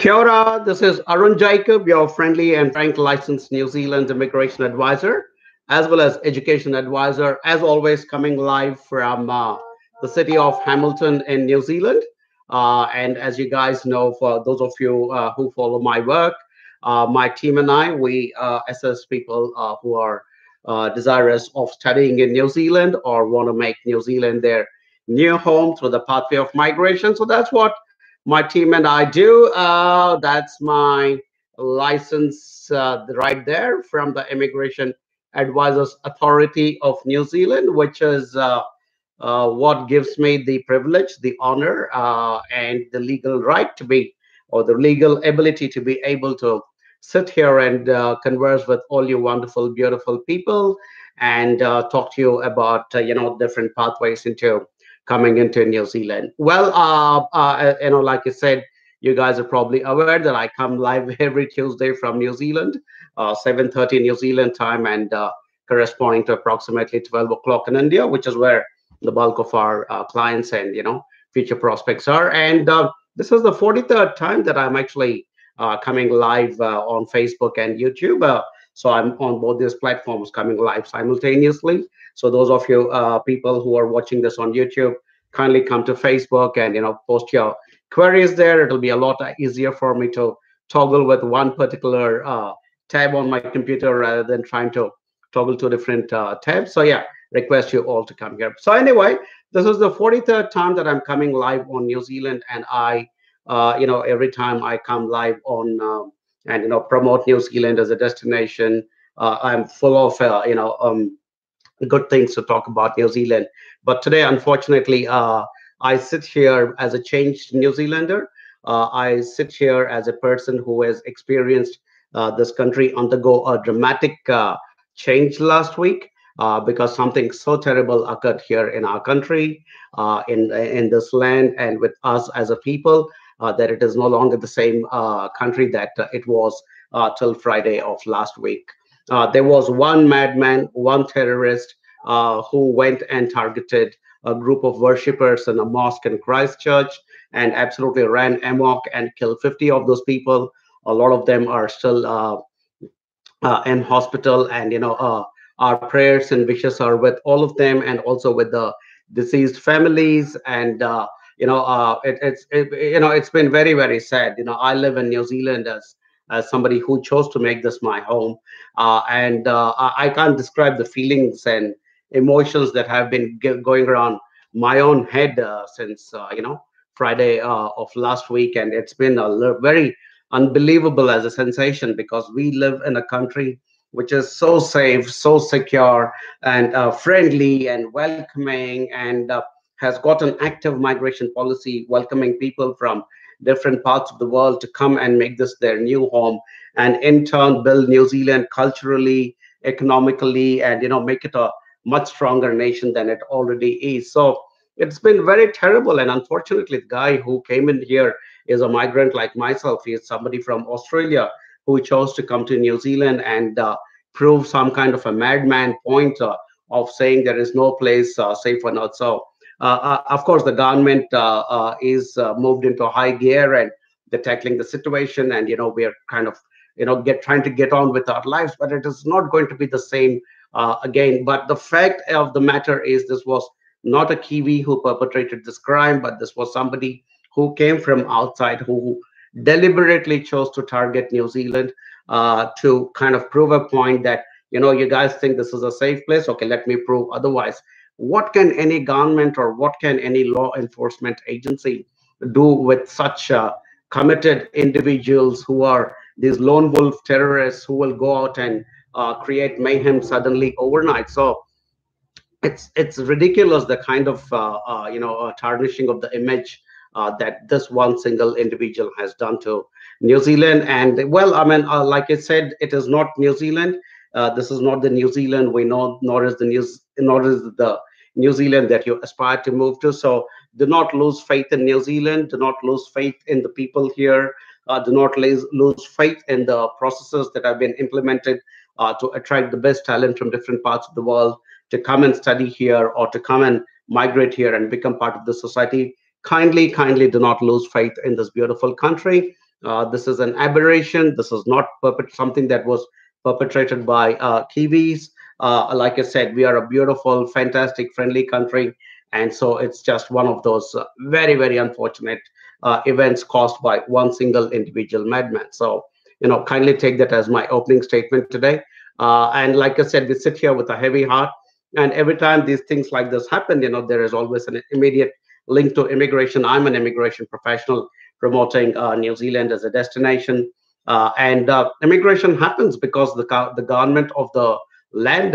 Kia ora, this is Arun Jacob, your friendly and frank licensed New Zealand immigration advisor, as well as education advisor, as always, coming live from the city of Hamilton in New Zealand. And as you guys know, for those of you who follow my work, my team and I, we assess people who are desirous of studying in New Zealand or want to make New Zealand their new home through the pathway of migration. So that's what my team and I do. That's my license right there from the Immigration Advisors Authority of New Zealand, which is what gives me the privilege, the honor, and the legal right to be, or the legal ability to be able to sit here and converse with all you wonderful, beautiful people and talk to you about, different pathways into coming into New Zealand. Well, like I said, you guys are probably aware that I come live every Tuesday from New Zealand, 7:30 New Zealand time, and corresponding to approximately 12 o'clock in India, which is where the bulk of our clients and future prospects are. And this is the 43rd time that I'm actually coming live on Facebook and YouTube. So I'm on both these platforms coming live simultaneously. So those of you people who are watching this on YouTube, kindly come to Facebook and post your queries there. It'll be a lot easier for me to toggle with one particular tab on my computer rather than trying to toggle two different tabs. So yeah, request you all to come here. So anyway, this is the 43rd time that I'm coming live on New Zealand, and I, every time I come live on and promote New Zealand as a destination, I'm full of good things to talk about New Zealand. But today, unfortunately, I sit here as a changed New Zealander. I sit here as a person who has experienced this country undergo a dramatic change last week because something so terrible occurred here in our country, in this land, and with us as a people, that it is no longer the same country that it was till Friday of last week. There was one madman, one terrorist who went and targeted a group of worshippers in a mosque in Christchurch and absolutely ran amok and killed 50 of those people. A lot of them are still in hospital, and our prayers and wishes are with all of them, and also with the deceased families. And it's been very, very sad. I live in New Zealand as somebody who chose to make this my home, and I can't describe the feelings and emotions that have been going around my own head since Friday of last week. And it's been very unbelievable as a sensation, because we live in a country which is so safe, so secure, and friendly and welcoming, and has got an active migration policy welcoming people from different parts of the world to come and make this their new home, and in turn build New Zealand culturally, economically, and make it a much stronger nation than it already is. So it's been very terrible. And unfortunately, the guy who came in here is a migrant like myself. He is somebody from Australia who chose to come to New Zealand and prove some kind of a madman point of saying there is no place safe or not. So of course, the government is moved into high gear, and they're tackling the situation, and we are kind of trying to get on with our lives. But it is not going to be the same again. But the fact of the matter is, this was not a Kiwi who perpetrated this crime, but this was somebody who came from outside, who deliberately chose to target New Zealand to kind of prove a point that you guys think this is a safe place. Okay, let me prove otherwise. What can any government or what can any law enforcement agency do with such committed individuals who are these lone wolf terrorists who will go out and create mayhem suddenly overnight? So it's ridiculous, the kind of tarnishing of the image that this one single individual has done to New Zealand. And well, I mean, like I said, it is not New Zealand. This is not the New Zealand we know, nor is the New Zealand that you aspire to move to. So do not lose faith in New Zealand. Do not lose faith in the people here. Do not lose faith in the processes that have been implemented to attract the best talent from different parts of the world to come and study here, or to come and migrate here and become part of the society. Kindly do not lose faith in this beautiful country. This is an aberration. This is not something that was perpetrated by Kiwis. Like I said, we are a beautiful, fantastic, friendly country, and so it's just one of those very, very unfortunate events caused by one single individual madman. So, kindly take that as my opening statement today. And like I said, we sit here with a heavy heart, and every time these things like this happen, there is always an immediate link to immigration. I'm an immigration professional promoting New Zealand as a destination. And immigration happens because the government of the land,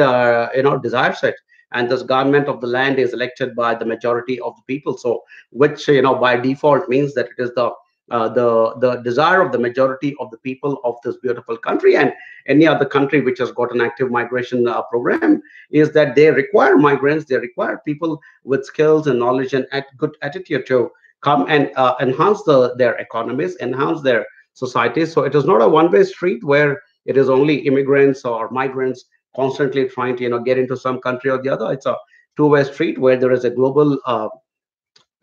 desires it. And this government of the land is elected by the majority of the people. So, which by default means that it is the desire of the majority of the people of this beautiful country, and any other country which has got an active migration program, is that they require migrants, they require people with skills and knowledge and good attitude to come and enhance their economies, enhance their societies. So it is not a one-way street where it is only immigrants or migrants constantly trying to get into some country or the other. It's a two-way street where there is a global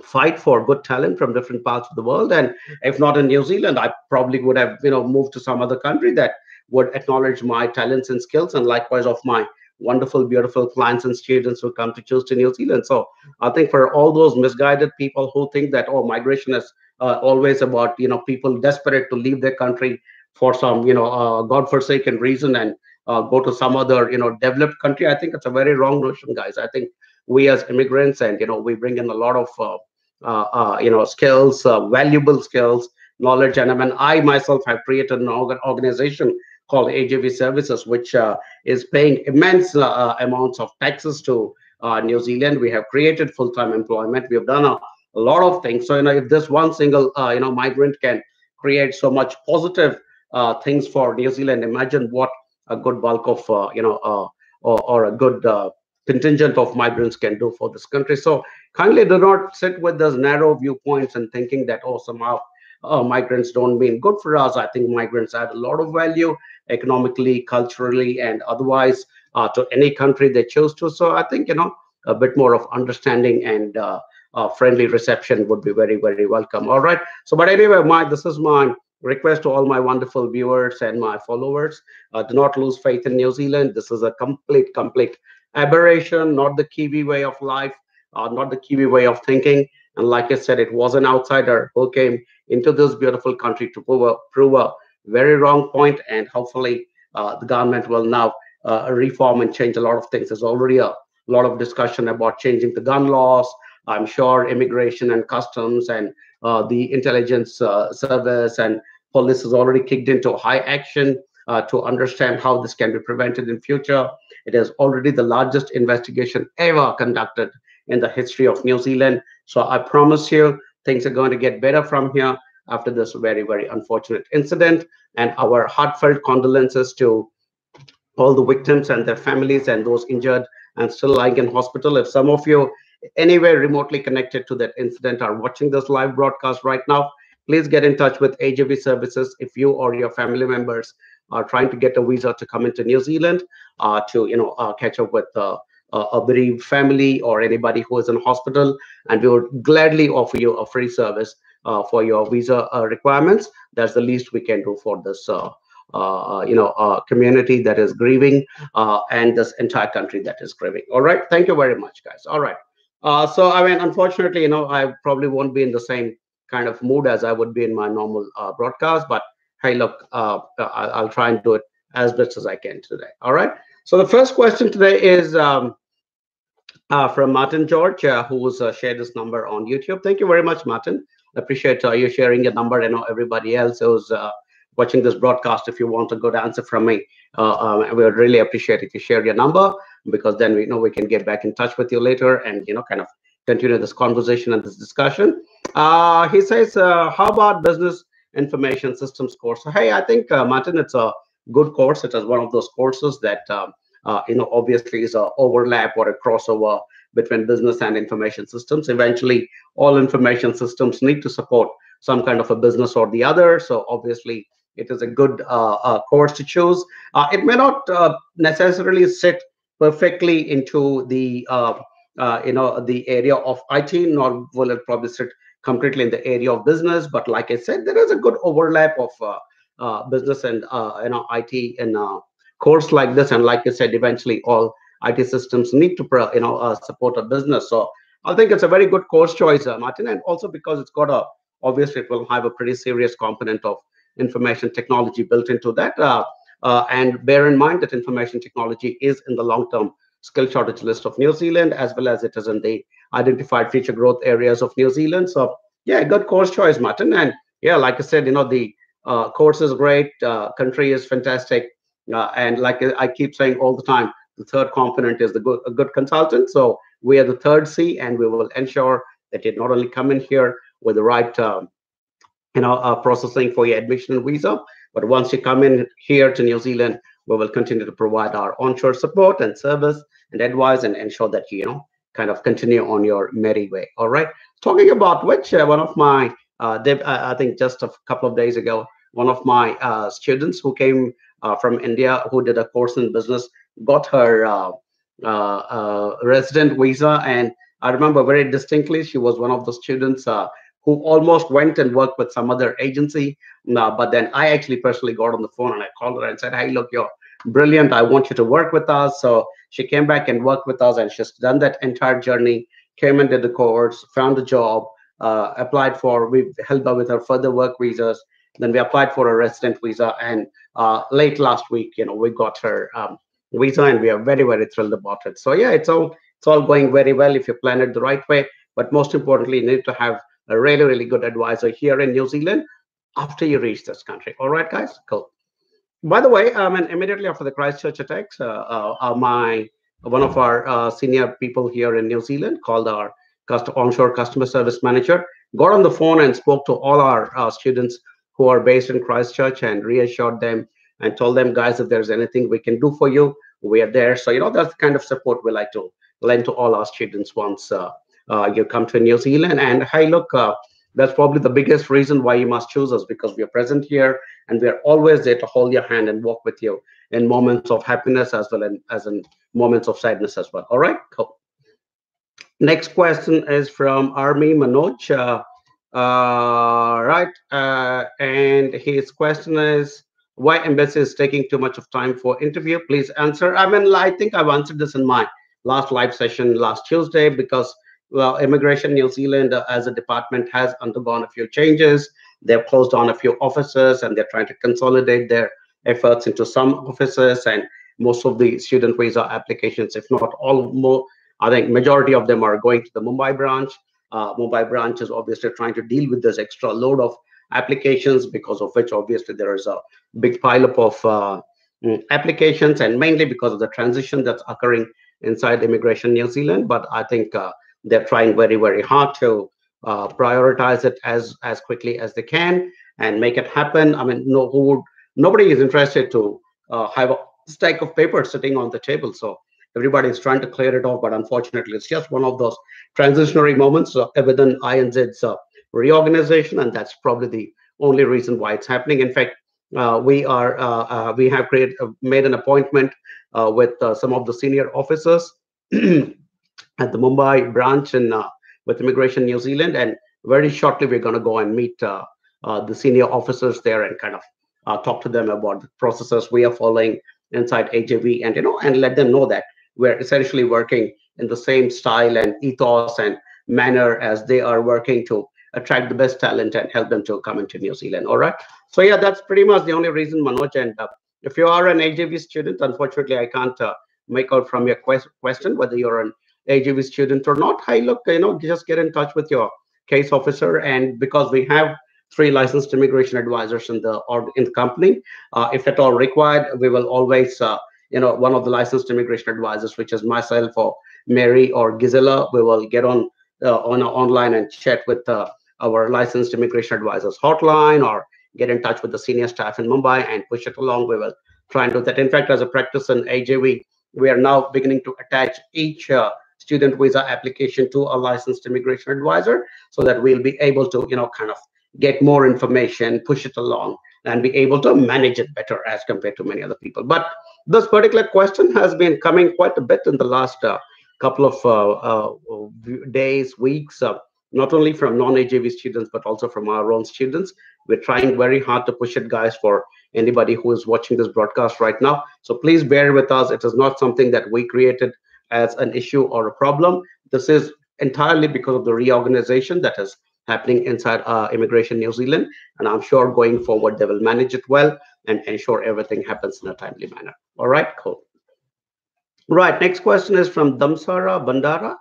fight for good talent from different parts of the world. And if not in New Zealand, I probably would have moved to some other country that would acknowledge my talents and skills, and likewise of my wonderful, beautiful clients and students who come to choose to New Zealand. So I think for all those misguided people who think that, oh, migration is always about people desperate to leave their country for some godforsaken reason and go to some other developed country, I think it's a very wrong notion, guys. I think we as immigrants, and we bring in a lot of skills, valuable skills, knowledge. And I mean, I myself have created an organization called HIV Services, which is paying immense amounts of taxes to New Zealand. We have created full-time employment. We have done a lot of things. So if this one single migrant can create so much positive things for New Zealand, imagine what a good bulk of or a good contingent of migrants can do for this country. So kindly do not sit with those narrow viewpoints and thinking that, oh, somehow migrants don't mean good for us. I think migrants add a lot of value economically, culturally, and otherwise to any country they choose to. So I think a bit more of understanding and friendly reception would be very, very welcome. All right. So, but anyway, this is my request to all my wonderful viewers and my followers. Do not lose faith in New Zealand. This is a complete aberration, not the Kiwi way of life, not the Kiwi way of thinking. And like I said, it was an outsider who came into this beautiful country to prove a very wrong point. And hopefully the government will now reform and change a lot of things. There's already a lot of discussion about changing the gun laws. I'm sure immigration and customs and the intelligence service and police has already kicked into high action to understand how this can be prevented in future. It is already the largest investigation ever conducted in the history of New Zealand. So I promise you, things are going to get better from here after this very, very unfortunate incident. And our heartfelt condolences to all the victims and their families and those injured and still lying in hospital. If some of you anywhere remotely connected to that incident are watching this live broadcast right now, please get in touch with HIV Services if you or your family members are trying to get a visa to come into New Zealand to catch up with a bereaved family or anybody who is in hospital, and we would gladly offer you a free service for your visa requirements. That's the least we can do for this community that is grieving and this entire country that is grieving. All right, thank you very much, guys. All right. So I mean, unfortunately, I probably won't be in the same kind of mood as I would be in my normal broadcast. But hey, look, I'll try and do it as best as I can today. All right. So the first question today is from Martin George, who's shared this number on YouTube. Thank you very much, Martin. I appreciate you sharing your number. I know everybody else who's watching this broadcast, if you want a good answer from me, we would really appreciate if you share your number, because then we can get back in touch with you later and kind of continue this conversation and this discussion. He says, how about business information systems course? So, hey, I think Martin, it's a good course. It is one of those courses that obviously is a overlap or a crossover between business and information systems. Eventually, all information systems need to support some kind of a business or the other. So obviously, it is a good course to choose. It may not necessarily sit perfectly into the the area of IT, nor will it probably sit completely in the area of business, but like I said, there is a good overlap of business and IT in a course like this. And like I said, eventually all IT systems need to support a business. So I think it's a very good course choice, Martin, and also because it's got a obviously it will have a pretty serious component of information technology built into that. And bear in mind that information technology is in the long-term skill shortage list of New Zealand, as well as it is in the identified future growth areas of New Zealand. So yeah, good course choice, Martin. And yeah, like I said, the course is great, country is fantastic, and like I keep saying all the time, the third component is a good consultant. So we are the third C, and we will ensure that you not only come in here with the right processing for your admission and visa. But once you come in here to New Zealand, we will continue to provide our onshore support and service and advice and ensure that kind of continue on your merry way. All right. Talking about which, one of my, I think just a couple of days ago, one of my students who came from India, who did a course in business, got her resident visa. And I remember very distinctly, she was one of the students who almost went and worked with some other agency. But then I actually personally got on the phone and I called her and said, hey, look, you're brilliant. I want you to work with us. So she came back and worked with us, and she's done that entire journey, came and did the course, found a job, applied for, we helped her with her further work visas. Then we applied for a resident visa. And late last week, we got her visa, and we are very, very thrilled about it. So yeah, it's all going very well if you plan it the right way. But most importantly, you need to have a really, really good advisor here in New Zealand after you reach this country. All right, guys, cool. By the way, and immediately after the Christchurch attacks, one of our senior people here in New Zealand, called our onshore customer service manager, got on the phone and spoke to all our students who are based in Christchurch and reassured them and told them, guys, if there's anything we can do for you, we are there. So that's the kind of support we like to lend to all our students once you come to New Zealand. And hey, look, that's probably the biggest reason why you must choose us, because we are present here and we are always there to hold your hand and walk with you in moments of happiness as well as in moments of sadness as well. All right, cool. Next question is from Army Manoj. And his question is, why embassy is taking too much of time for interview? Please answer. I think I've answered this in my last live session last Tuesday, because well, Immigration New Zealand as a department has undergone a few changes. They've closed down a few offices, and they're trying to consolidate their efforts into some offices. And most of the student visa applications, if not all, more, I think majority of them are going to the Mumbai branch. Mumbai branch is obviously trying to deal with this extra load of applications, because of which obviously there is a big pileup of applications, and mainly because of the transition that's occurring inside Immigration New Zealand. But I think they're trying very, very hard to prioritize it as quickly as they can and make it happen. Nobody is interested to have a stack of paper sitting on the table. So everybody is trying to clear it off, but unfortunately, it's just one of those transitionary moments within INZ's reorganization, and that's probably the only reason why it's happening. In fact, we have made an appointment with some of the senior officers at the Mumbai branch and with Immigration New Zealand, and very shortly we're going to go and meet the senior officers there and kind of talk to them about the processes we are following inside AJV, and and let them know that we're essentially working in the same style and ethos and manner as they are working to attract the best talent and help them to come into New Zealand. All right. So yeah, that's pretty much the only reason, Manoj. And if you are an AJV student, unfortunately, I can't make out from your question whether you're an AJV student or not. Hey, look, just get in touch with your case officer, and because we have 3 licensed immigration advisors in the company, if at all required, we will always one of the licensed immigration advisors, which is myself or Mary or Gisela, we will get on online and chat with our licensed immigration advisors hotline, or get in touch with the senior staff in Mumbai and push it along. We will try and do that. In fact, as a practice in AJV, we are now beginning to attach each student visa application to a licensed immigration advisor, so that we'll be able to kind of get more information, push it along, and be able to manage it better as compared to many other people. But this particular question has been coming quite a bit in the last couple of days, weeks, not only from non-AJV students, but also from our own students. We're trying very hard to push it, guys, for anybody who is watching this broadcast right now. So please bear with us. It is not something that we created as an issue or a problem. This is entirely because of the reorganization that is happening inside Immigration New Zealand. And I'm sure going forward, they will manage it well and ensure everything happens in a timely manner. All right, cool. Right, next question is from Damsara Bandara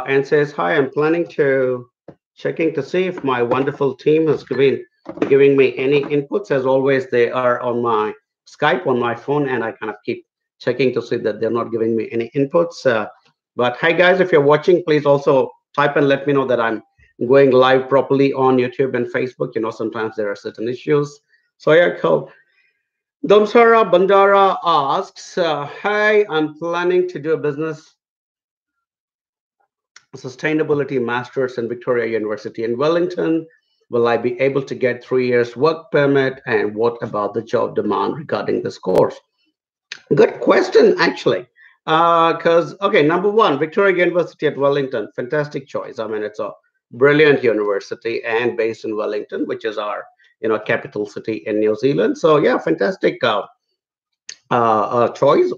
and says, hi, I'm planning to checking to see if my wonderful team has giving me any inputs. As always, they are on my Skype, on my phone, and I kind of keep checking to see that they're not giving me any inputs. But hi, guys, if you're watching, please also type and let me know that I'm going live properly on YouTube and Facebook. You know, sometimes there are certain issues. So yeah, cool. Damsara Bandara asks, hi, I'm planning to do a business sustainability master's in Victoria University in Wellington. Will I be able to get 3 years work permit? And what about the job demand regarding this course? Good question, actually. Because, okay, number one, Victoria University at Wellington, fantastic choice. I mean, it's a brilliant university and based in Wellington, which is our, you know, capital city in New Zealand. So yeah, fantastic choice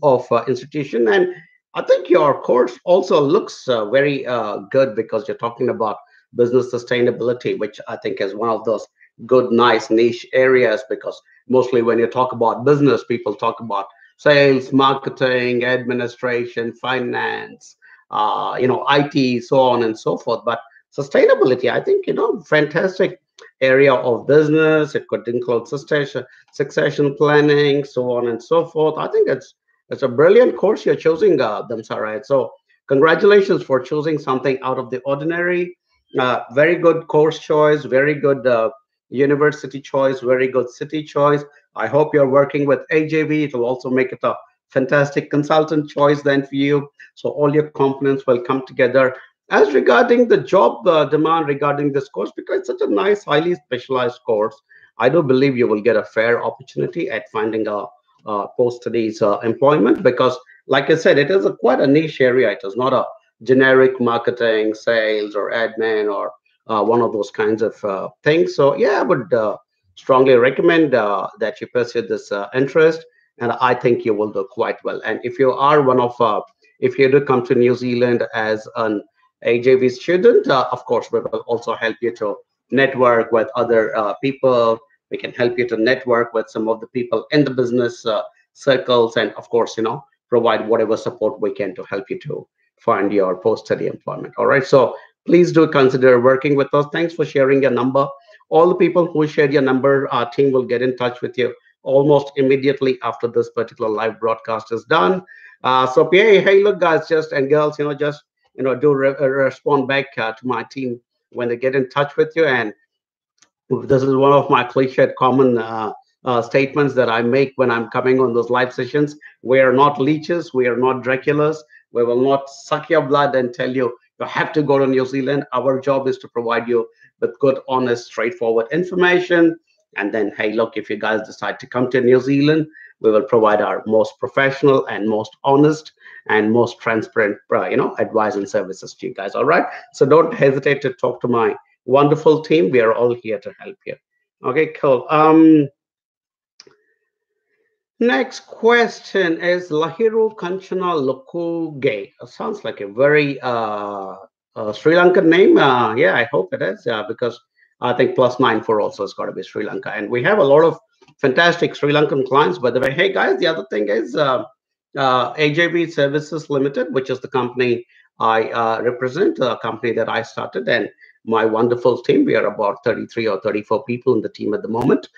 of institution. And I think your course also looks very good because you're talking about business sustainability, which I think is one of those good, nice niche areas, because mostly when you talk about business, people talk about sales, marketing, administration, finance, you know, IT, so on and so forth. But sustainability, I think, you know, fantastic area of business. It could include succession planning, so on and so forth. I think it's a brilliant course you're choosing, Damsara. So congratulations for choosing something out of the ordinary. Very good course choice, very good university choice, very good city choice. I hope you're working with AJV. It will also make it a fantastic consultant choice then for you. So all your components will come together. As regarding the job demand regarding this course, because it's such a nice, highly specialized course, I do believe you will get a fair opportunity at finding a post-studies employment, because, like I said, it is quite a niche area. It is not a generic marketing, sales, or admin, or one of those kinds of things. So yeah, I would strongly recommend that you pursue this interest, and I think you will do quite well. And if you are one of, if you do come to New Zealand as an AJV student, of course, we will also help you to network with other people. We can help you to network with some of the people in the business circles, and of course, you know, provide whatever support we can to help you to find your post-study employment. All right, so please do consider working with us. Thanks for sharing your number. All the people who shared your number, our team will get in touch with you almost immediately after this particular live broadcast is done. So hey, look, guys, just and girls, you know, just do respond back to my team when they get in touch with you. And this is one of my cliched common statements that I make when I'm coming on those live sessions. We are not leeches. We are not Draculas. We will not suck your blood and tell you you have to go to New Zealand. Our job is to provide you with good, honest, straightforward information. And then, hey, look, if you guys decide to come to New Zealand, we will provide our most professional and most honest and most transparent, advice and services to you guys. All right. So don't hesitate to talk to my wonderful team. We are all here to help you. Okay, cool. Next question is Lahiru Kanchana Lokuge. Sounds like a very Sri Lankan name. Yeah, I hope it is, because I think +94 also has got to be Sri Lanka. And we have a lot of fantastic Sri Lankan clients, by the way. Hey, guys, the other thing is HIV Services Limited, which is the company I represent, a company that I started, and my wonderful team. We are about 33 or 34 people in the team at the moment.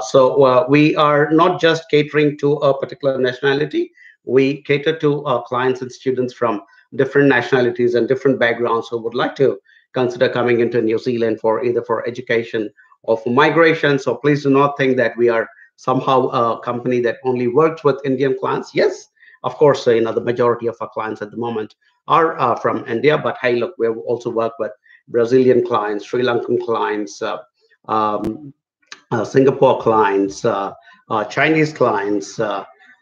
So we are not just catering to a particular nationality. We cater to clients and students from different nationalities and different backgrounds who would like to consider coming into New Zealand for either for education or for migration. So please do not think that we are somehow a company that only works with Indian clients. Yes, of course, the majority of our clients at the moment are from India, but hey, look, we also work with Brazilian clients, Sri Lankan clients, Singapore clients, Chinese clients,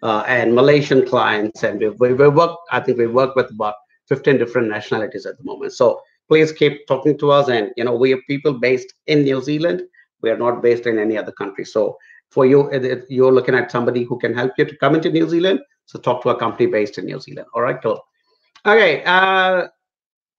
and Malaysian clients, and we work. I think we work with about 15 different nationalities at the moment. So please keep talking to us. And we are people based in New Zealand. We are not based in any other country. So for you, you're looking at somebody who can help you to come into New Zealand. So talk to a company based in New Zealand. All right, cool. Okay.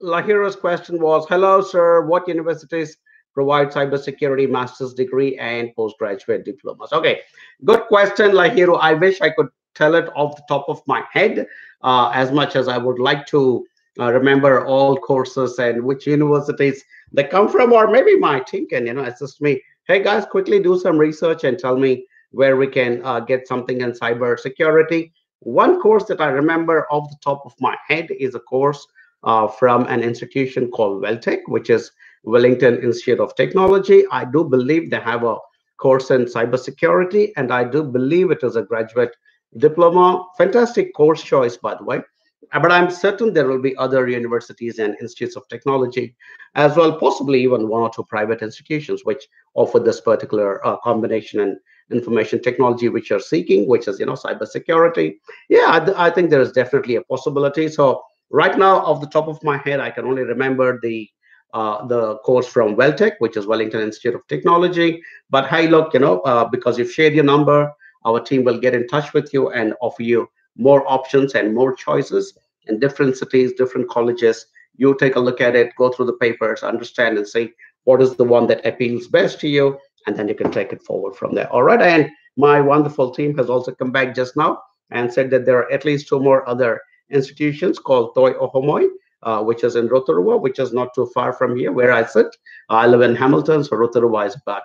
Lahiro's question was, hello, sir. What universities provide cybersecurity master's degree and postgraduate diplomas? Okay, good question, Lahiro. I wish I could tell it off the top of my head, as much as I would like to remember all courses and which universities they come from, or maybe my team can, assist me. Hey, guys, quickly do some research and tell me where we can get something in cybersecurity. One course that I remember off the top of my head is a course from an institution called Welltech, which is Wellington Institute of Technology. I do believe they have a course in cybersecurity, and I do believe it is a graduate diploma. Fantastic course choice, by the way. But I'm certain there will be other universities and institutes of technology as well, possibly even one or two private institutions which offer this particular combination and information technology which you're seeking, which is cybersecurity. Yeah, I think there is definitely a possibility. So right now, off the top of my head, I can only remember the course from Welltech, which is Wellington Institute of Technology. But hey, look, because you've shared your number, our team will get in touch with you and offer you more options and more choices in different cities, different colleges. You take a look at it, go through the papers, understand and see what is the one that appeals best to you, and then you can take it forward from there. All right. And my wonderful team has also come back just now and said that there are at least two more other institutions called Toi Ohomoi, which is in Rotorua, which is not too far from here where I sit. I live in Hamilton, so Rotorua is about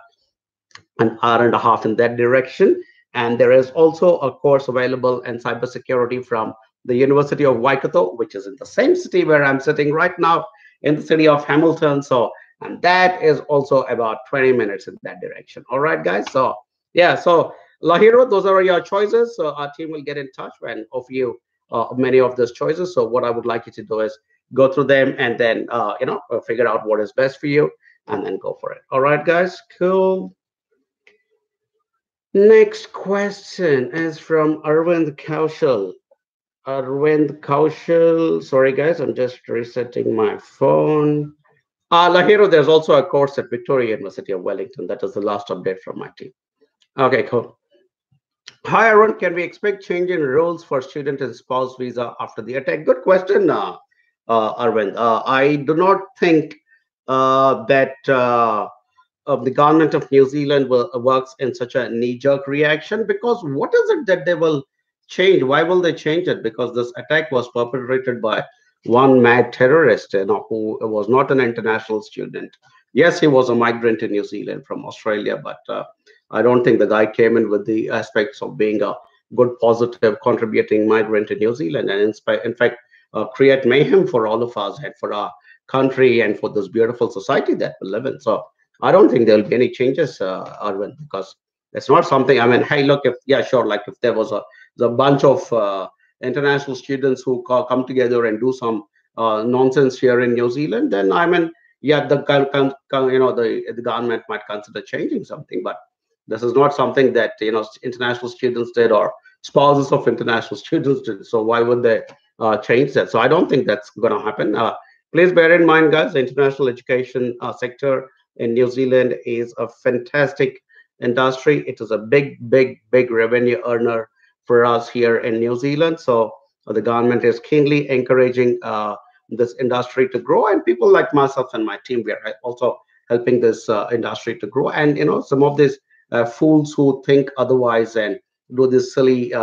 an hour and a half in that direction. And there is also a course available in cybersecurity from the University of Waikato, which is in the same city where I'm sitting right now, in the city of Hamilton. So, and that is also about 20 minutes in that direction. All right, guys. So, yeah. So, Lahiro, those are your choices. So, our team will get in touch and offer you many of those choices. So, what I would like you to do is go through them and then, figure out what is best for you and then go for it. All right, guys. Cool. Next question is from Arvind Kaushal. Arvind Kaushal. Sorry, guys, I'm just resetting my phone. Lahiro, there's also a course at Victoria University of Wellington. That is the last update from my team. Okay, cool. Hi, Arvind. Can we expect change in rules for student and spouse visa after the attack? Good question, Arvind. I do not think that the government of New Zealand works in such a knee-jerk reaction, because what is it that they will change? Why will they change it? Because this attack was perpetrated by one mad terrorist, who was not an international student. Yes, he was a migrant in New Zealand from Australia, but I don't think the guy came in with the aspects of being a good, positive, contributing migrant in New Zealand, and in fact, create mayhem for all of us and for our country and for this beautiful society that we live in. So I don't think there will be any changes, Arvind, because it's not something. I mean, hey, look, like if there was a bunch of international students who come together and do some nonsense here in New Zealand, then I mean, yeah, the government might consider changing something, but this is not something that international students did or spouses of international students did. So why would they change that? So I don't think that's going to happen. Please bear in mind, guys, the international education sector in New Zealand is a fantastic industry. It is a big revenue earner for us here in New Zealand. So the government is keenly encouraging this industry to grow, and people like myself and my team, we are also helping this industry to grow. And some of these fools who think otherwise and do these silly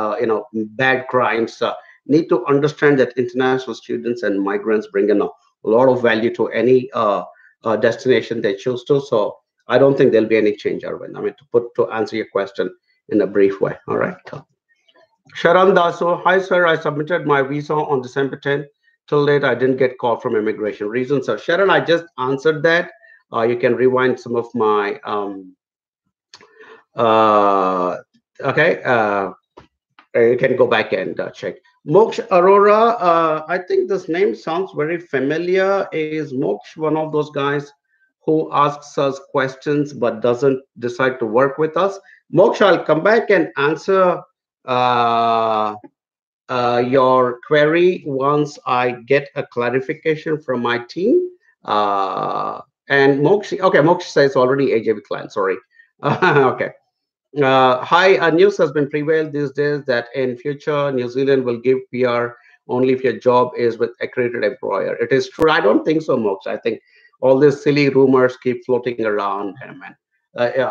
bad crimes need to understand that international students and migrants bring in a lot of value to any destination they choose to. So I don't think there'll be any change, Arvind. I mean, to answer your question in a brief way. All right. Sharon Daso, hi sir, I submitted my visa on December 10th. Till date, I didn't get call from immigration reasons. So Sharon, I just answered that. You can rewind some of my you can go back and check. Moksh Arora, I think this name sounds very familiar. Is Moksh one of those guys who asks us questions but doesn't decide to work with us? Moksh, I'll come back and answer your query once I get a clarification from my team. Uh, and Mokshi, okay, Mokshi says already AJB client. Sorry. Okay. Hi, news has been prevailed these days that in future New Zealand will give PR only if your job is with accredited employer. It is true. I don't think so, Mox. I think all these silly rumors keep floating around. I mean,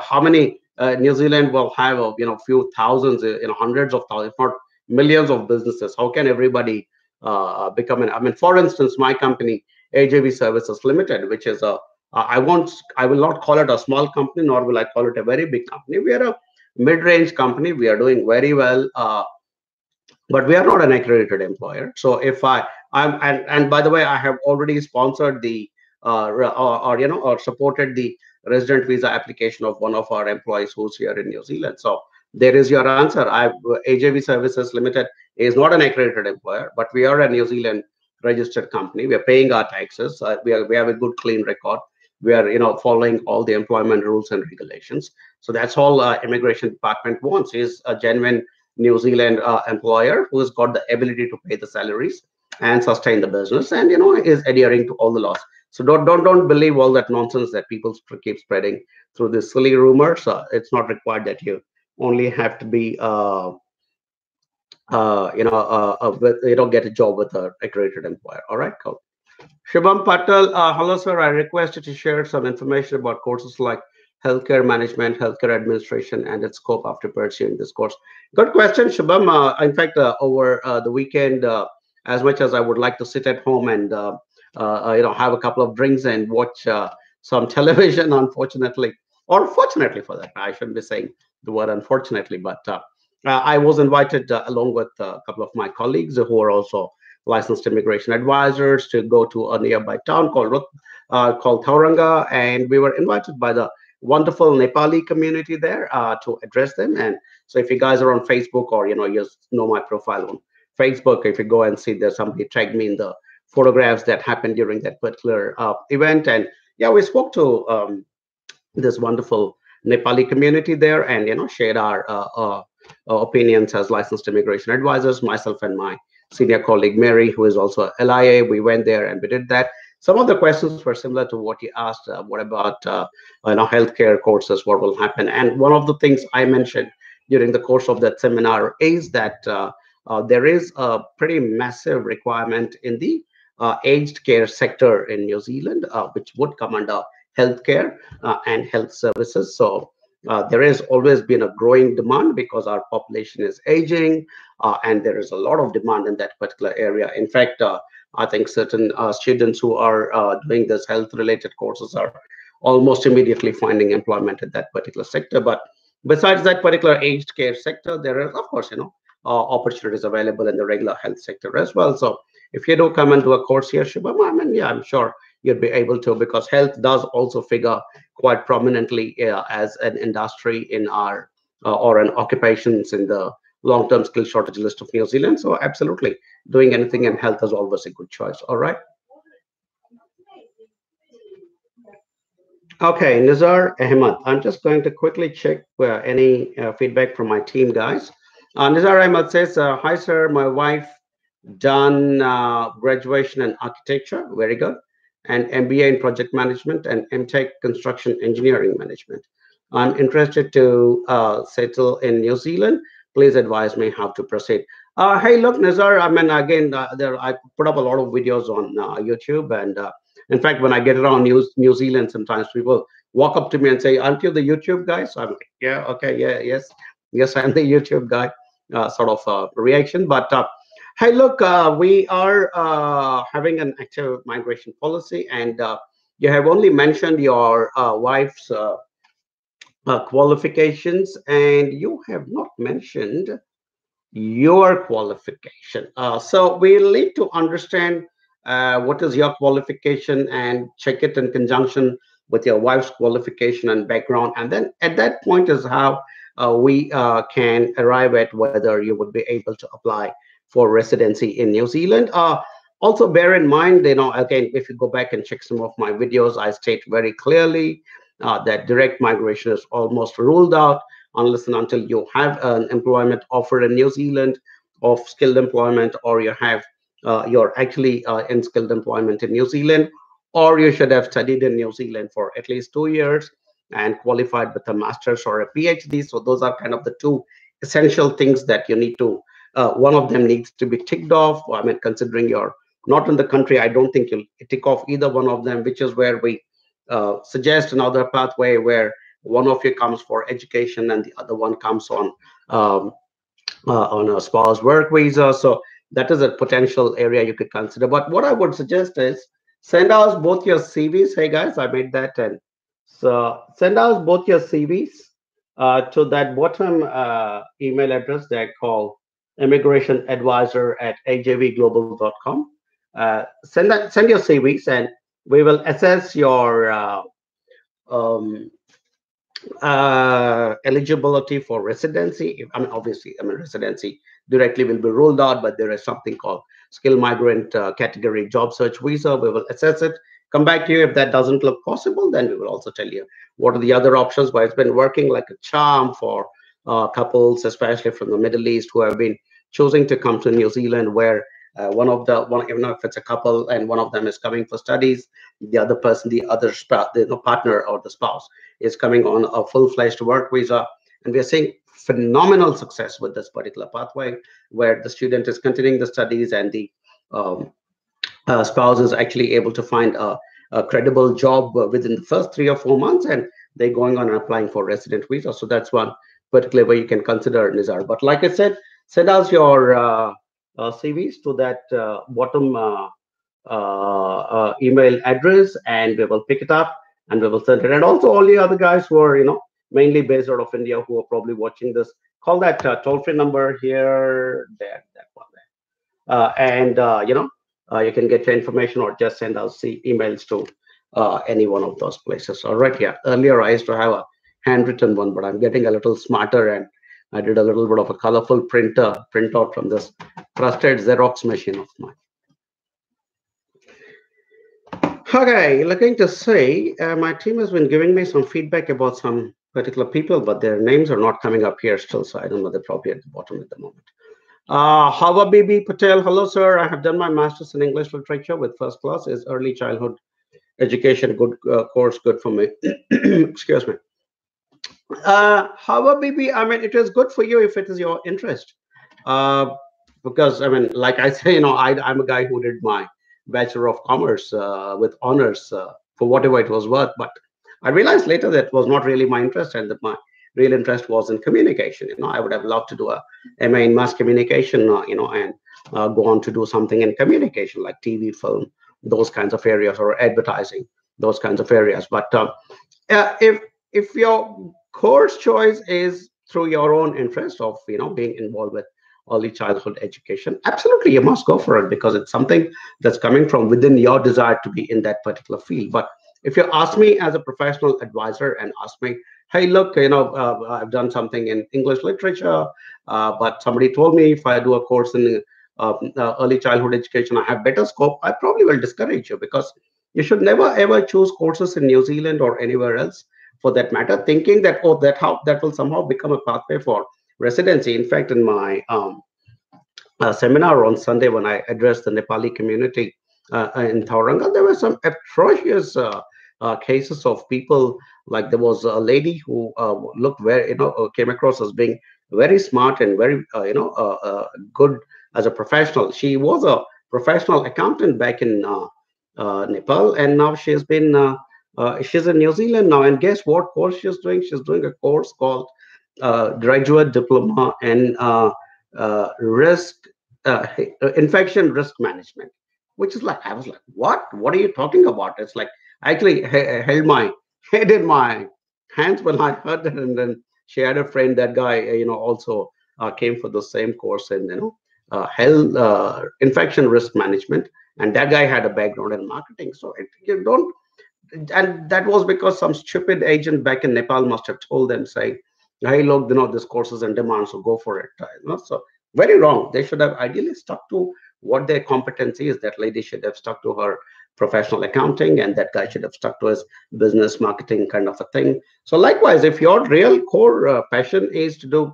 how many New Zealand will have, few thousands, hundreds of thousands, if not millions of businesses. How can everybody become an? I mean, for instance, my company, AJV Services Limited, which is I will not call it a small company, nor will I call it a very big company. We are a mid-range company. We are doing very well, but we are not an accredited employer. So if I'm and by the way, I have already sponsored the or supported the resident visa application of one of our employees who's here in New Zealand. So there is your answer. AJV Services Limited is not an accredited employer, but we are a New Zealand registered company. We are paying our taxes. We have a good clean record. We are following all the employment rules and regulations. So that's all immigration department wants is a genuine New Zealand employer who has got the ability to pay the salaries and sustain the business, and is adhering to all the laws. So don't believe all that nonsense that people keep spreading through these silly rumors. It's not required that you only have to be get a job with a accredited employer. All right, cool. Shubham Patel, hello sir. I requested to share some information about courses like healthcare management, healthcare administration, and its scope after pursuing this course. Good question, Shubham. In fact, over the weekend, as much as I would like to sit at home and have a couple of drinks and watch some television, unfortunately, or fortunately for that, I shouldn't be saying the word unfortunately, but I was invited along with a couple of my colleagues who are also licensed immigration advisors to go to a nearby town called Tauranga, and we were invited by the wonderful Nepali community there to address them. And so, if you guys are on Facebook or you know my profile on Facebook, if you go and see there's somebody tagged me in the photographs that happened during that particular event, and yeah, we spoke to this wonderful Nepali community there, and shared our opinions as licensed immigration advisors. Myself and my senior colleague Mary, who is also LIA, we went there and we did that. Some of the questions were similar to what you asked. What about healthcare courses? What will happen? And one of the things I mentioned during the course of that seminar is that there is a pretty massive requirement in the aged care sector in New Zealand, which would come under healthcare and health services. So there has always been a growing demand because our population is aging, and there is a lot of demand in that particular area. In fact, I think certain students who are doing this health-related courses are almost immediately finding employment in that particular sector. But besides that particular aged care sector, there is, of course, opportunities available in the regular health sector as well. So if you do come and do a course here, Shubham, I mean, yeah, I'm sure you'd be able to, because health does also figure quite prominently as an industry in our or an occupations in the long-term skill shortage list of New Zealand. So absolutely, doing anything in health is always a good choice. All right. Okay, Nizar Ahmed. I'm just going to quickly check any feedback from my team, guys. Nizar Ahmed says, "Hi, sir. My wife done graduation in architecture. Very good. And MBA in project management and MTech construction engineering management. I'm interested to settle in New Zealand. Please advise me how to proceed." Hey, look, Nizar, I mean, again, I put up a lot of videos on YouTube. And in fact, when I get around New Zealand, sometimes people walk up to me and say, "Aren't you the YouTube guy?" So I'm like, "Yeah, okay, yeah, yes, I'm the YouTube guy," sort of reaction. But hey, look, we are having an active migration policy, and you have only mentioned your wife's qualifications, and you have not mentioned your qualification. So we'll need to understand what is your qualification and check it in conjunction with your wife's qualification and background. And then at that point is how we can arrive at whether you would be able to apply for residency in New Zealand. Also bear in mind, again, if you go back and check some of my videos, I state very clearly that direct migration is almost ruled out unless and until you have an employment offer in New Zealand of skilled employment, or you have you're actually in skilled employment in New Zealand, or you should have studied in New Zealand for at least 2 years and qualified with a master's or a PhD. So those are kind of the two essential things that you need to. One of them needs to be ticked off. I mean, considering you're not in the country, I don't think you'll tick off either one of them, which is where we suggest another pathway where one of you comes for education and the other one comes um, on a spouse work visa. So that is a potential area you could consider. But what I would suggest is send us both your CVs. Hey guys, I made that, and so send us both your CVs to that bottom email address they call immigration advisor at ajvglobal.com. Send your CVs, and we will assess your um, eligibility for residency. I mean, obviously, I mean, residency directly will be ruled out, but there is something called skill migrant category job search visa. We will assess it, come back to you. If that doesn't look possible, then we will also tell you what are the other options. But it's been working like a charm for couples, especially from the Middle East, who have been choosing to come to New Zealand, where even if it's a couple and one of them is coming for studies, the other person, the other spouse, the partner or the spouse is coming on a full-fledged work visa. And we are seeing phenomenal success with this particular pathway, where the student is continuing the studies and the um, spouse is actually able to find a credible job within the first 3 or 4 months, and they're going on and applying for resident visa. So that's one particular way you can consider, Nizar. But like I said, send us your CVs to that bottom email address, and we will pick it up and we will send it. And also, all the other guys who are, mainly based out of India, who are probably watching this, call that toll-free number here, there, that one there, and you can get your information or just send us the emails to any one of those places. All right, yeah. Earlier, I used to have a handwritten one, but I'm getting a little smarter, and I did a little bit of a colorful printout from this trusted Xerox machine of mine. Okay, looking to say, my team has been giving me some feedback about some particular people, but their names are not coming up here still, so I don't know. They're probably at the bottom at the moment. Hawa Bibi Patel, hello sir. I have done my master's in English literature with first class. Is early childhood education good course good for me? Excuse me. Hawa Bibi, I mean, it is good for you if it is your interest. Because I mean, like I say, I'm a guy who did my Bachelor of Commerce with honors for whatever it was worth. But I realized later that was not really my interest, and that my real interest was in communication. I would have loved to do a MA in mass communication, and go on to do something in communication like TV, film, those kinds of areas, or advertising, those kinds of areas. But if your course choice is through your own interest of being involved with early childhood education, absolutely you must go for it, because it's something that's coming from within your desire to be in that particular field. But if you ask me as a professional advisor and ask me, hey, look, I've done something in English literature, but somebody told me if I do a course in early childhood education, I have better scope, I probably will discourage you, because you should never ever choose courses in New Zealand or anywhere else for that matter, thinking that, oh, that will somehow become a pathway for residency. In fact, in my seminar on Sunday, when I addressed the Nepali community in Tauranga, there were some atrocious cases of people. Like there was a lady who looked very, came across as being very smart and very, good as a professional. She was a professional accountant back in Nepal, and now she's in New Zealand now. And guess what course she's doing? She's doing a course called Graduate Diploma in risk infection risk management, which is like, I was like, what are you talking about? It's like, I actually held my head in my hands when I heard that. And then she had a friend, that guy also came for the same course in health infection risk management, and that guy had a background in marketing. So you don't, and that was because some stupid agent back in Nepal must have told them, saying, hey, look, this course is in demand, so go for it. So very wrong. They should have ideally stuck to what their competency is. That lady should have stuck to her professional accounting, and that guy should have stuck to his business marketing kind of a thing. So likewise, if your real core passion is to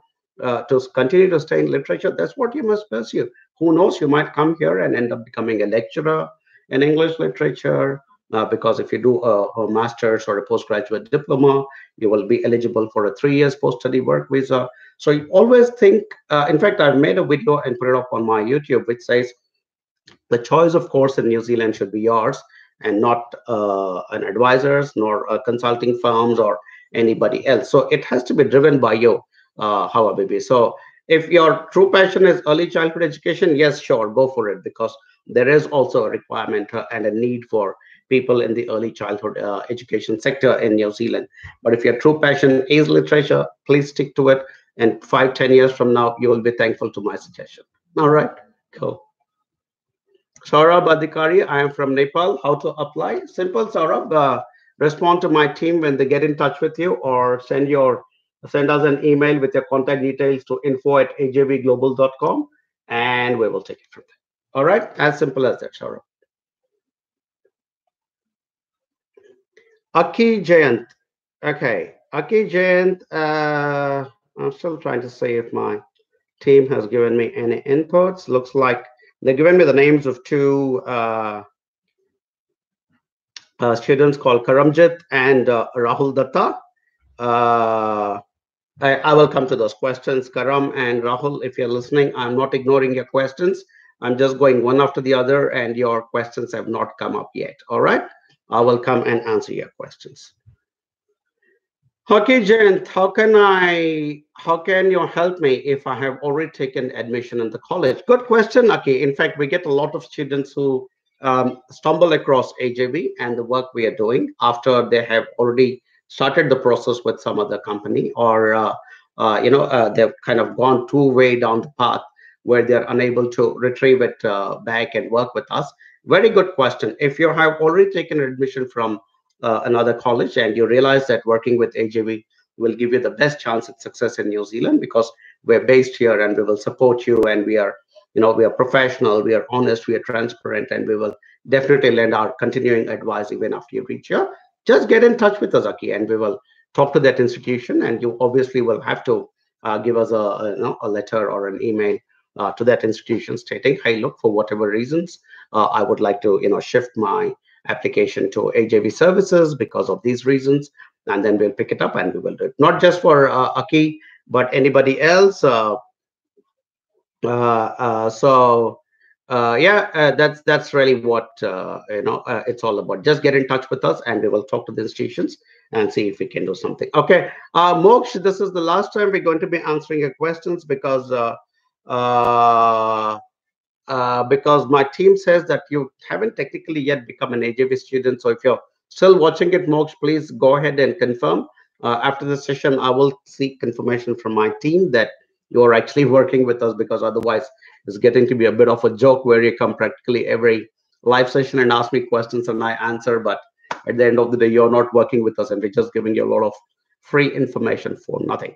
continue to stay in literature, that's what you must pursue. Who knows, you might come here and end up becoming a lecturer in English literature, because if you do a master's or a postgraduate diploma, you will be eligible for a 3 years post-study work visa. So you always think, in fact, I've made a video and put it up on my YouTube, which says the choice of course in New Zealand should be yours and not an advisors nor consulting firms or anybody else. So it has to be driven by you, Hawa Bibi. So if your true passion is early childhood education, yes, sure, go for it, because there is also a requirement and a need for people in the early childhood education sector in New Zealand. But if your true passion is literature, please stick to it. And 5, 10 years from now, you will be thankful to my suggestion. All right, cool. Saurabh Adhikari, I am from Nepal. How to apply? Simple, Saurabh. Respond to my team when they get in touch with you, or send us an email with your contact details to info@ajvglobal.com, and we will take it from there. All right, as simple as that, Saurabh. Aki Jayant. Okay, Aki Jayant. I'm still trying to see if my team has given me any inputs. Looks like they've given me the names of two students called Karamjit and Rahul Datta. I will come to those questions. Karam and Rahul, if you're listening, I'm not ignoring your questions. I'm just going one after the other, and your questions have not come up yet. All right. I will come and answer your questions. Okay, Jayant, how can you help me if I have already taken admission in the college? Good question, Aki. In fact, we get a lot of students who stumble across AJV and the work we are doing after they have already started the process with some other company, or they've kind of gone two-way down the path where they're unable to retrieve it back and work with us. Very good question. If you have already taken admission from another college and you realize that working with AJV will give you the best chance at success in New Zealand, because we're based here and we will support you, and we are professional, we are honest, we are transparent, and we will definitely lend our continuing advice even after you reach here. Just get in touch with us, Aki, and we will talk to that institution, and you obviously will have to give us a letter or an email to that institution stating, hey, look, for whatever reasons, I would like to shift my application to AJV services because of these reasons, and then we'll pick it up and we will do it. Not just for Aki, but anybody else. That's really what it's all about. Just get in touch with us, and we will talk to the institutions and see if we can do something. Okay, Moksh, this is the last time we're going to be answering your questions, because my team says that you haven't technically yet become an AJV student. So if you're still watching it, Moksh, please go ahead and confirm. After the session, I will seek confirmation from my team that you're actually working with us, because otherwise it's getting to be a bit of a joke where you come practically every live session and ask me questions and I answer, but at the end of the day, you're not working with us and we're just giving you a lot of free information for nothing.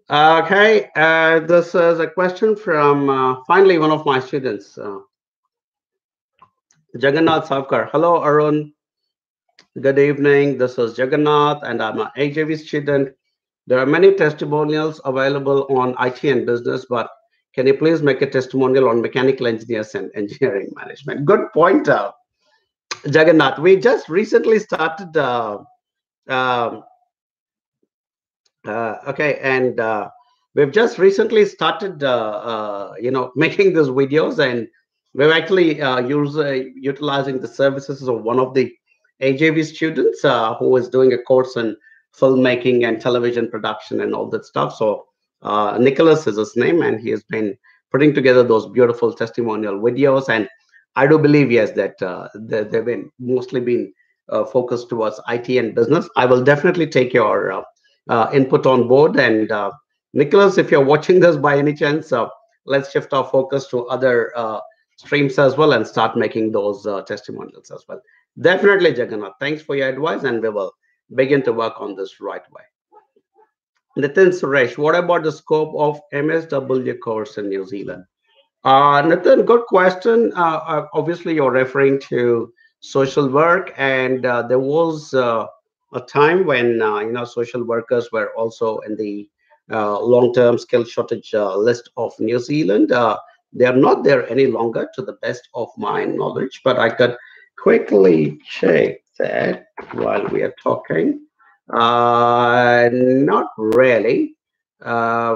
Okay, this is a question from finally one of my students, Jagannath Savkar. Hello, Arun. Good evening. This is Jagannath, and I'm an AJV student. There are many testimonials available on IT and business, but can you please make a testimonial on mechanical engineers and engineering management? Good point, Jagannath. We just recently started. We've just recently started, making these videos, and we're actually utilizing the services of one of the AJV students who is doing a course in filmmaking and television production and all that stuff. So Nicholas is his name, and he has been putting together those beautiful testimonial videos. And I do believe, yes, that they've been mostly been focused towards IT and business. I will definitely take your input on board. And Nicholas, if you're watching this by any chance, let's shift our focus to other streams as well and start making those testimonials as well. Definitely, Jagannath. Thanks for your advice, and we will begin to work on this right away. Nitin Suresh, what about the scope of MSW course in New Zealand? Nitin, good question. Obviously, you're referring to social work, and there was a time when social workers were also in the long-term skill shortage list of New Zealand. They are not there any longer, to the best of my knowledge, but I could quickly check that while we are talking. Not really. Uh,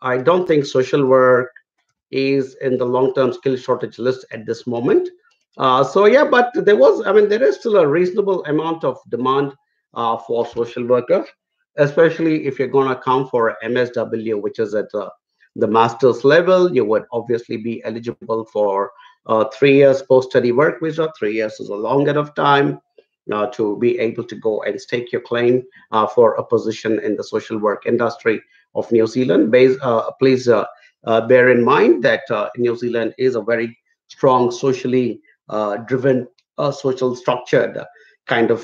I don't think social work is in the long-term skill shortage list at this moment. So yeah, but I mean, there is still a reasonable amount of demand for social workers, especially if you're going to come for MSW, which is at the master's level. You would obviously be eligible for 3 years post-study work visa. 3 years is a long enough time to be able to go and stake your claim for a position in the social work industry of New Zealand. Please bear in mind that New Zealand is a very strong, socially driven, social structured kind of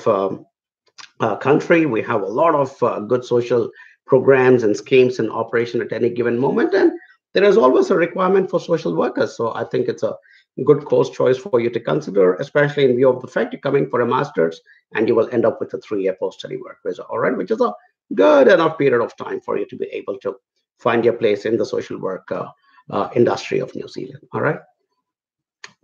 country. We have a lot of good social programs and schemes in operation at any given moment, and there is always a requirement for social workers. So I think it's a good course choice for you to consider, especially in view of the fact you're coming for a master's and you will end up with a 3-year post-study work visa, all right, which is a good enough period of time for you to be able to find your place in the social work industry of New Zealand, all right.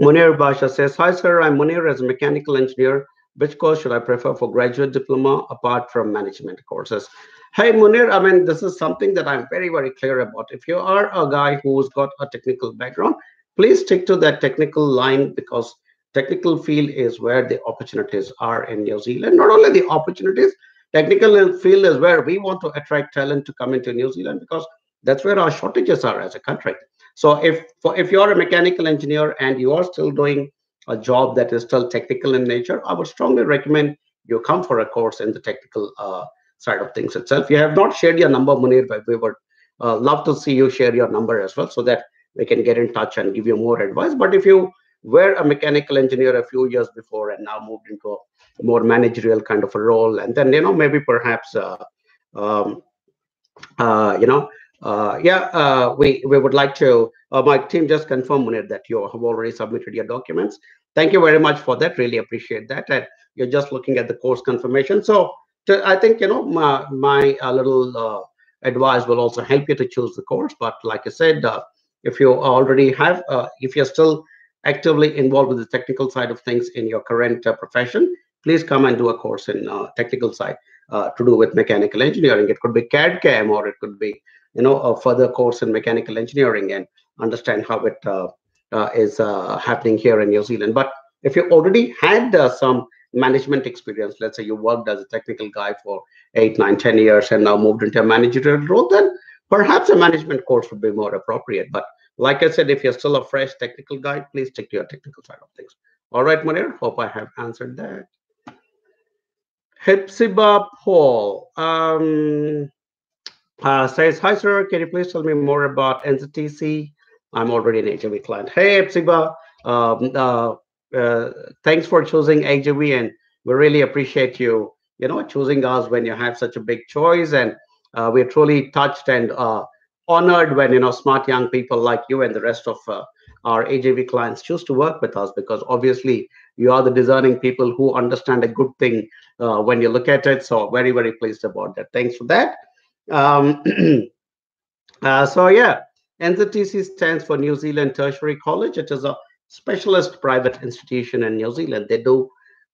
Munir Basha says, hi, sir. I'm Munir as a mechanical engineer. Which course should I prefer for graduate diploma apart from management courses? Hey, Munir, I mean, this is something that I'm very, very clear about. If you are a guy who's got a technical background, please stick to that technical line because technical field is where the opportunities are in New Zealand. Not only the opportunities, technical field is where we want to attract talent to come into New Zealand because that's where our shortages are as a country. So if you're a mechanical engineer and you are still doing a job that is still technical in nature, I would strongly recommend you come for a course in the technical side of things itself. You have not shared your number, Munir, but we would love to see you share your number as well so that we can get in touch and give you more advice. But if you were a mechanical engineer a few years before and now moved into a more managerial kind of a role, and then maybe perhaps um, uh, you know, we would like to. My team just confirmed, Munir, that you have already submitted your documents. Thank you very much for that. Really appreciate that. And you're just looking at the course confirmation. So I think my little advice will also help you to choose the course. But like I said, if you already have, if you're still actively involved with the technical side of things in your current profession, please come and do a course in technical side to do with mechanical engineering. It could be CAD CAM, or it could be a further course in mechanical engineering, and understand how it is happening here in New Zealand. But if you already had some management experience, let's say you worked as a technical guy for 8, 9, 10 years and now moved into a managerial role, then perhaps a management course would be more appropriate. But like I said, if you're still a fresh technical guy, please stick to your technical side of things. All right, Munir, hope I have answered that. Hepzibah Paul says, hi, sir. Can you please tell me more about NZTC? I'm already an HIV client. Hey, Hepzibah. Thanks for choosing HIV, and we really appreciate you, choosing us when you have such a big choice. And we're truly touched and honored when, smart young people like you and the rest of our HIV clients choose to work with us, because obviously you are the discerning people who understand a good thing when you look at it. So very, very pleased about that. Thanks for that. Um, so yeah, NZTC stands for New Zealand Tertiary College. It is a specialist private institution in New Zealand. They do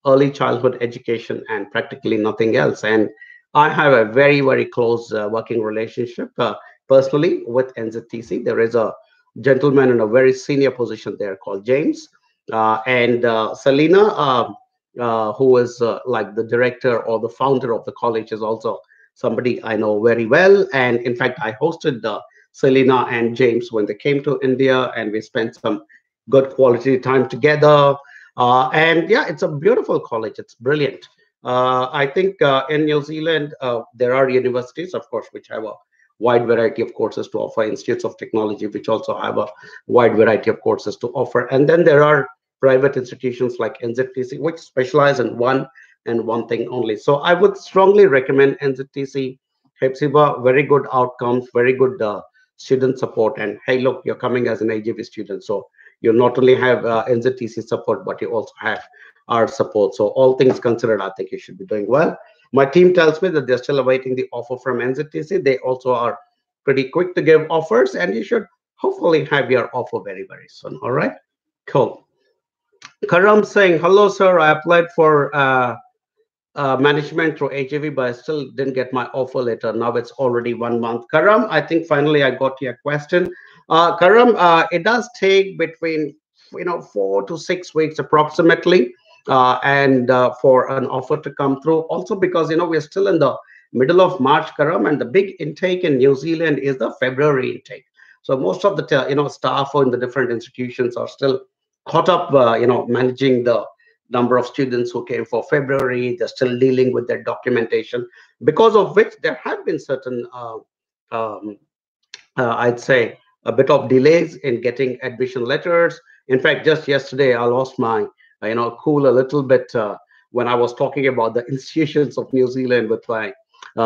early childhood education and practically nothing else. And I have a very, very close working relationship personally with NZTC. There is a gentleman in a very senior position there called James, and Selena, who is like the director or the founder of the college, is also somebody I know very well. And in fact, I hosted Selena and James when they came to India, and we spent some good quality time together. And yeah, it's a beautiful college. It's brilliant. I think in New Zealand, there are universities, of course, which have a wide variety of courses to offer, institutes of technology, which also have a wide variety of courses to offer. And then there are private institutions like NZTC, which specialize in one and one thing only. So I would strongly recommend NZTC, Hepzibah. Very good outcomes, very good student support. And hey, look, you're coming as an AJV student, so you not only have NZTC support, but you also have our support. So all things considered, I think you should be doing well. My team tells me that they're still awaiting the offer from NZTC. They also are pretty quick to give offers, and you should hopefully have your offer very, very soon. All right, cool. Karam saying, hello, sir. I applied for management through HIV, but I still didn't get my offer letter. Now it's already 1 month. Karam, I think finally I got your question. Karam, it does take between 4 to 6 weeks approximately, and for an offer to come through. Also because we're still in the middle of March, Karam, and the big intake in New Zealand is the February intake. So most of the staff in the different institutions are still caught up, managing the number of students who came for February. They're still dealing with their documentation, because of which there have been certain, um, I'd say, a bit of delays in getting admission letters. In fact, just yesterday, I lost my, cool a little bit when I was talking about the institutions of New Zealand with my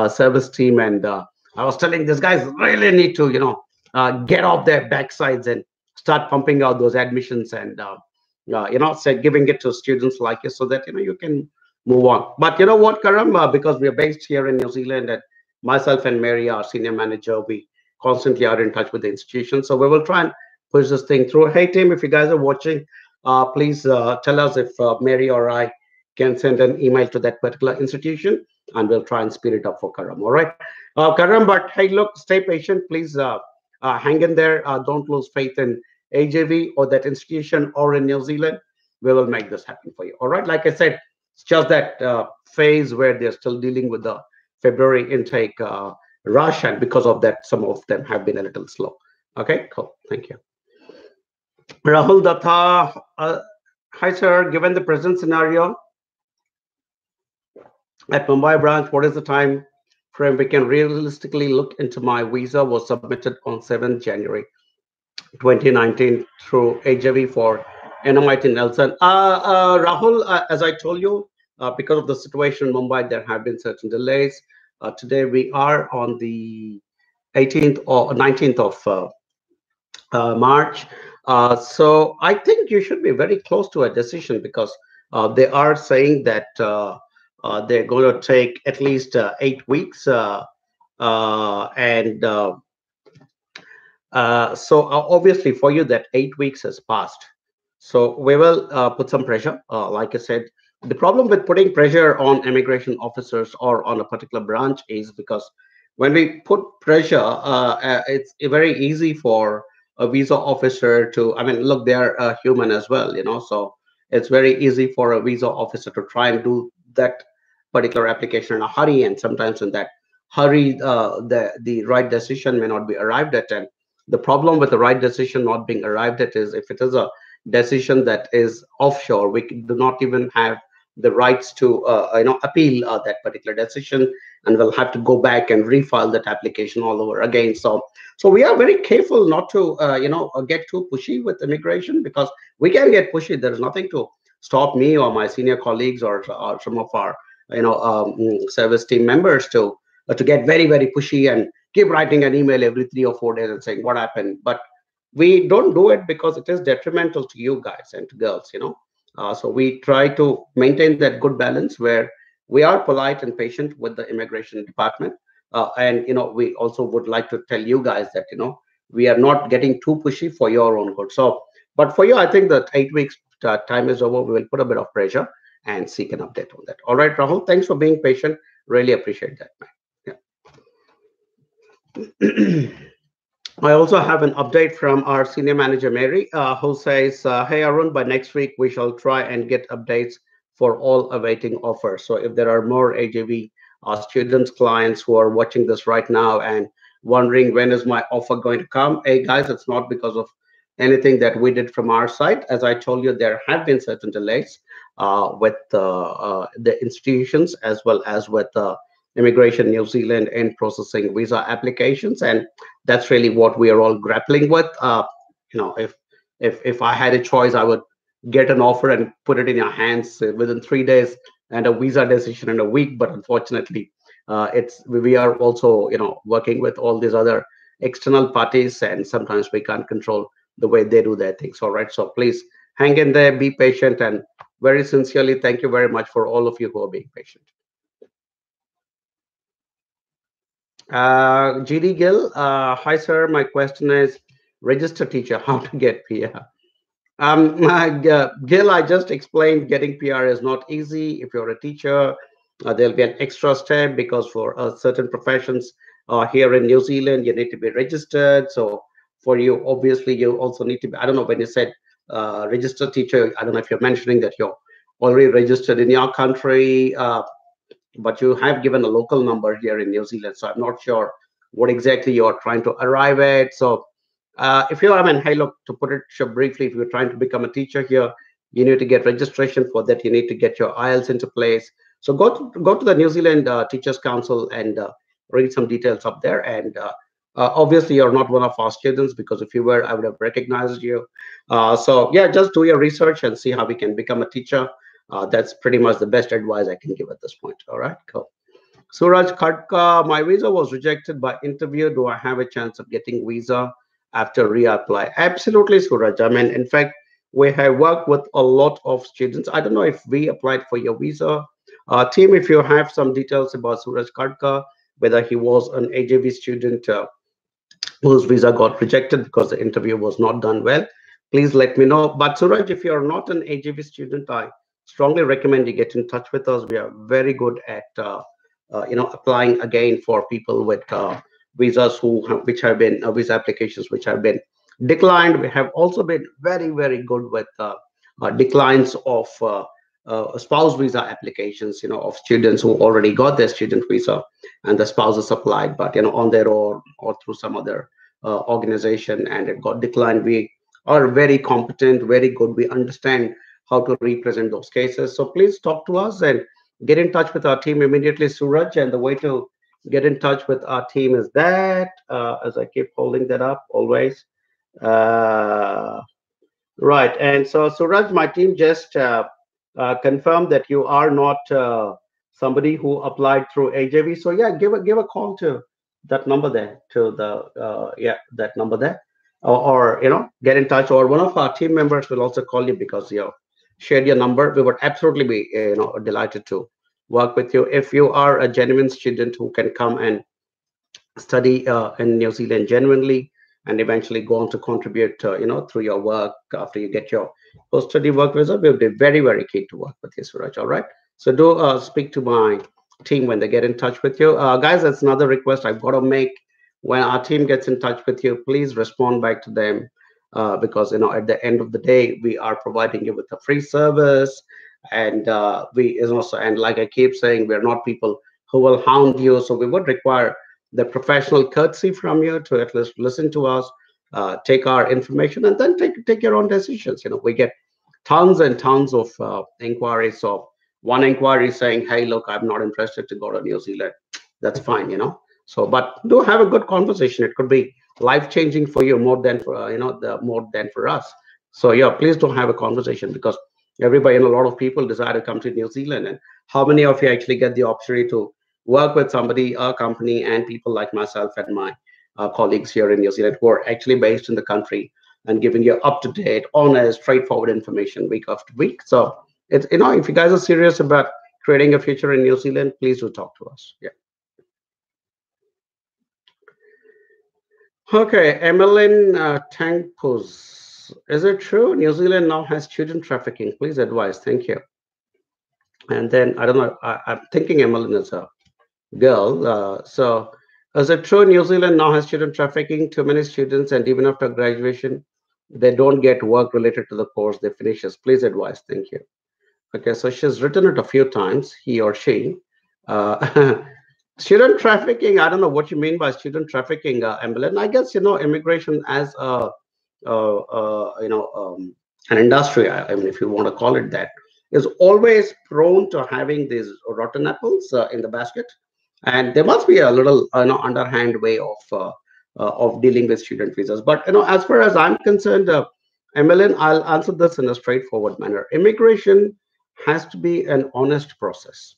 service team, and I was telling these guys really need to, get off their backsides and start pumping out those admissions and say giving it to students like you so that you can move on. But you know what, Karam, because we are based here in New Zealand, and myself and Mary, our senior manager, we constantly are in touch with the institution, so we will try and push this thing through. Hey team, if you guys are watching, please tell us if Mary or I can send an email to that particular institution, and we'll try and speed it up for Karam. All right, Karam, but hey, look, stay patient, please. Hang in there. Don't lose faith in AJV or that institution or in New Zealand. We will make this happen for you. All right. Like I said, it's just that phase where they're still dealing with the February intake rush, and because of that, some of them have been a little slow. Okay, cool. Thank you. Rahul Datta. Hi, sir. Given the present scenario at Mumbai branch, what is the time frame we can realistically look into? My visa was submitted on 7th January 2019 through HJV for NMIT Nelson. Rahul, as I told you, because of the situation in Mumbai, there have been certain delays. Today we are on the 18th or 19th of March. So I think you should be very close to a decision, because they are saying that they're going to take at least 8 weeks. And so obviously for you that 8 weeks has passed. So we will put some pressure. Like I said, the problem with putting pressure on immigration officers or on a particular branch is because when we put pressure, it's very easy for a visa officer to, I mean, look, they're human as well, so it's very easy for a visa officer to try and do that particular application in a hurry. And sometimes in that hurry, the right decision may not be arrived at. And the problem with the right decision not being arrived at is if it is a decision that is offshore, we do not even have the rights to appeal that particular decision, and we'll have to go back and refile that application all over again. So we are very careful not to get too pushy with immigration, because we can get pushy. There is nothing to stop me or my senior colleagues or some of our service team members to get very, very pushy and keep writing an email every 3 or 4 days and saying what happened. But we don't do it because it is detrimental to you guys and to girls. So we try to maintain that good balance where we are polite and patient with the immigration department. And we also would like to tell you guys that we are not getting too pushy for your own good. So, but for you, I think that 8 weeks time is over. We will put a bit of pressure and seek an update on that. All right, Rahul, thanks for being patient. Really appreciate that, man. Yeah. I also have an update from our senior manager, Mary, who says, hey, Arun, by next week, we shall try and get updates for all awaiting offers. So if there are more AJV students, clients who are watching this right now and wondering when is my offer going to come, hey, guys, it's not because of anything that we did from our side. As I told you, there have been certain delays with the institutions as well as with Immigration New Zealand in processing visa applications, and that's really what we are all grappling with. If I had a choice, I would get an offer and put it in your hands within 3 days, and a visa decision in a week. But unfortunately, we are also working with all these other external parties, and sometimes we can't control the way they do their things. All right, so please hang in there, be patient, and very sincerely thank you very much for all of you who are being patient. GD Gill, hi sir, my question is register teacher, how to get PR? Gil, I just explained getting PR is not easy. If you're a teacher, there'll be an extra step because for certain professions here in New Zealand, you need to be registered. So for you, obviously, you also need to be, I don't know when you said registered teacher, I don't know if you're mentioning that you're already registered in your country, but you have given a local number here in New Zealand. So I'm not sure what exactly you're trying to arrive at. So if you're, I mean, hey, look, to put it briefly, if you're trying to become a teacher here, you need to get registration. For that, you need to get your IELTS into place. So go to the New Zealand Teachers Council and read some details up there. And obviously, you're not one of our students, because if you were, I would have recognized you. So yeah, just do your research and see how we can become a teacher. That's pretty much the best advice I can give at this point. All right, cool. Suraj Khadka, my visa was rejected by interview. Do I have a chance of getting visa after reapply? Absolutely, Suraj. I mean, in fact, we have worked with a lot of students. I don't know if we applied for your visa. Team, if you have some details about Suraj Khadka, whether he was an AJV student whose visa got rejected because the interview was not done well, please let me know. But Suraj, if you're not an AJV student, I strongly recommend you get in touch with us. We are very good at applying again for people with visas which have been visa applications which have been declined. We have also been very good with declines of spouse visa applications, of students who already got their student visa and the spouses applied, but on their own or through some other organization, and it got declined. We are very competent, very good. We understand how to represent those cases. So please talk to us and get in touch with our team immediately, Suraj. And the way to get in touch with our team is that, as I keep holding that up always. Right. And so, Suraj, my team just confirmed that you are not somebody who applied through AJV. So yeah, give a call to that number there, to the that number there, or get in touch, or one of our team members will also call you because you shared your number. We would absolutely be delighted to work with you if you are a genuine student who can come and study in New Zealand genuinely and eventually go on to contribute through your work after you get your post-study work visa. We'll be very keen to work with you, Suraj. All right, so do speak to my team when they get in touch with you, guys. That's another request I've got to make. When our team gets in touch with you, please respond back to them, because at the end of the day, we are providing you with a free service. And and like I keep saying, we're not people who will hound you, so we would require the professional courtesy from you to at least listen to us, take our information, and then take your own decisions. We get tons and tons of inquiries. So one inquiry saying, hey, look, I'm not interested to go to New Zealand. That's fine. So, but do have a good conversation. It could be life-changing for you more than for more than for us. So yeah, please do have a conversation, because everybody and a lot of people desire to come to New Zealand. And how many of you actually get the opportunity to work with somebody, a company, and people like myself and my colleagues here in New Zealand who are actually based in the country and giving you up-to-date, honest, straightforward information week after week. So it's if you guys are serious about creating a future in New Zealand, please do talk to us. Yeah. Okay, Emmeline Tangpus. Is it true New Zealand now has student trafficking? Please advise. Thank you. And then I don't know. I'm thinking Emmeline is a girl. So is it true New Zealand now has student trafficking? Too many students, and even after graduation, they don't get work related to the course they finishes. Please advise. Thank you. Okay, so she's written it a few times, he or she. Student trafficking, I don't know what you mean by student trafficking, Emily. I guess, immigration as an industry, I mean, if you want to call it that, is always prone to having these rotten apples in the basket. And there must be a little, underhand way of dealing with student visas. But, as far as I'm concerned, Emmeline, I'll answer this in a straightforward manner. Immigration has to be an honest process.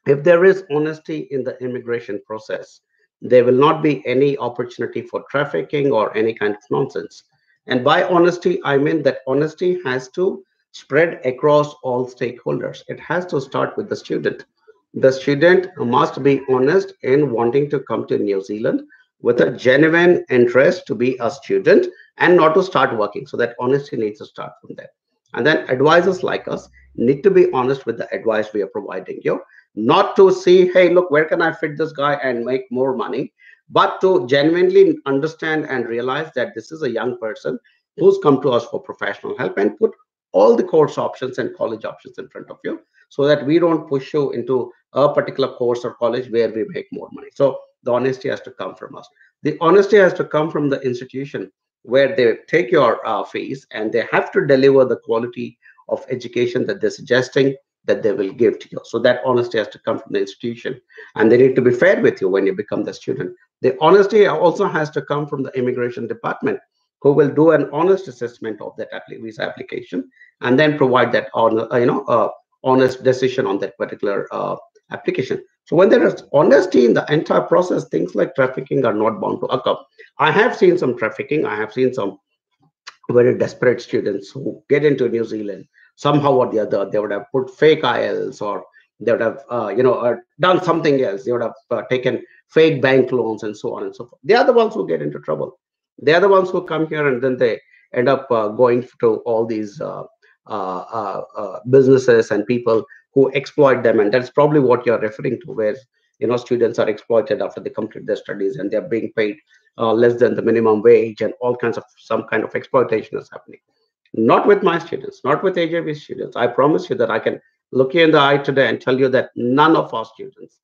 If there is honesty in the immigration process, there will not be any opportunity for trafficking or any kind of nonsense. And by honesty, I mean that honesty has to spread across all stakeholders. It has to start with the student. The student must be honest in wanting to come to New Zealand with a genuine interest to be a student and not to start working. So that honesty needs to start from there. And then advisors like us need to be honest with the advice we are providing you, not to see, hey, look, where can I fit this guy and make more money, but to genuinely understand and realize that this is a young person who's come to us for professional help, and put all the course options and college options in front of you, so that we don't push you into a particular course or college where we make more money. So the honesty has to come from us. The honesty has to come from the institution, where they take your fees and they have to deliver the quality of education that they're suggesting that they will give to you. So that honesty has to come from the institution, and they need to be fair with you when you become the student. The honesty also has to come from the immigration department, who will do an honest assessment of that visa application, and then provide that honest decision on that particular application. So when there is honesty in the entire process, things like trafficking are not bound to occur. I have seen some trafficking. I have seen some very desperate students who get into New Zealand somehow or the other. They would have put fake IELTS, or they would have done something else. They would have taken fake bank loans and so on and so forth. They are the ones who get into trouble. They are the ones who come here, and then they end up going to all these businesses and people who exploit them. And that's probably what you're referring to, where students are exploited after they complete their studies, and they're being paid less than the minimum wage, and all kinds of some kind of exploitation is happening. Not with my students, not with HIV students. I promise you that I can look you in the eye today and tell you that none of our students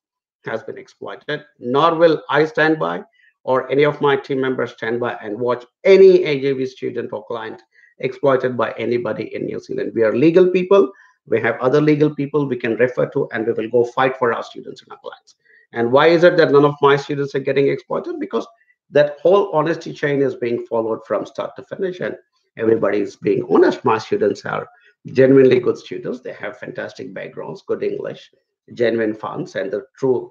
has been exploited, nor will I stand by, or any of my team members stand by and watch any HIV student or client exploited by anybody in New Zealand. We are legal people. We have other legal people we can refer to, and we will go fight for our students and our clients. And why is it that none of my students are getting exploited? Because that whole honesty chain is being followed from start to finish, and everybody is being honest. My students are genuinely good students. They have fantastic backgrounds, good English, genuine funds, and the true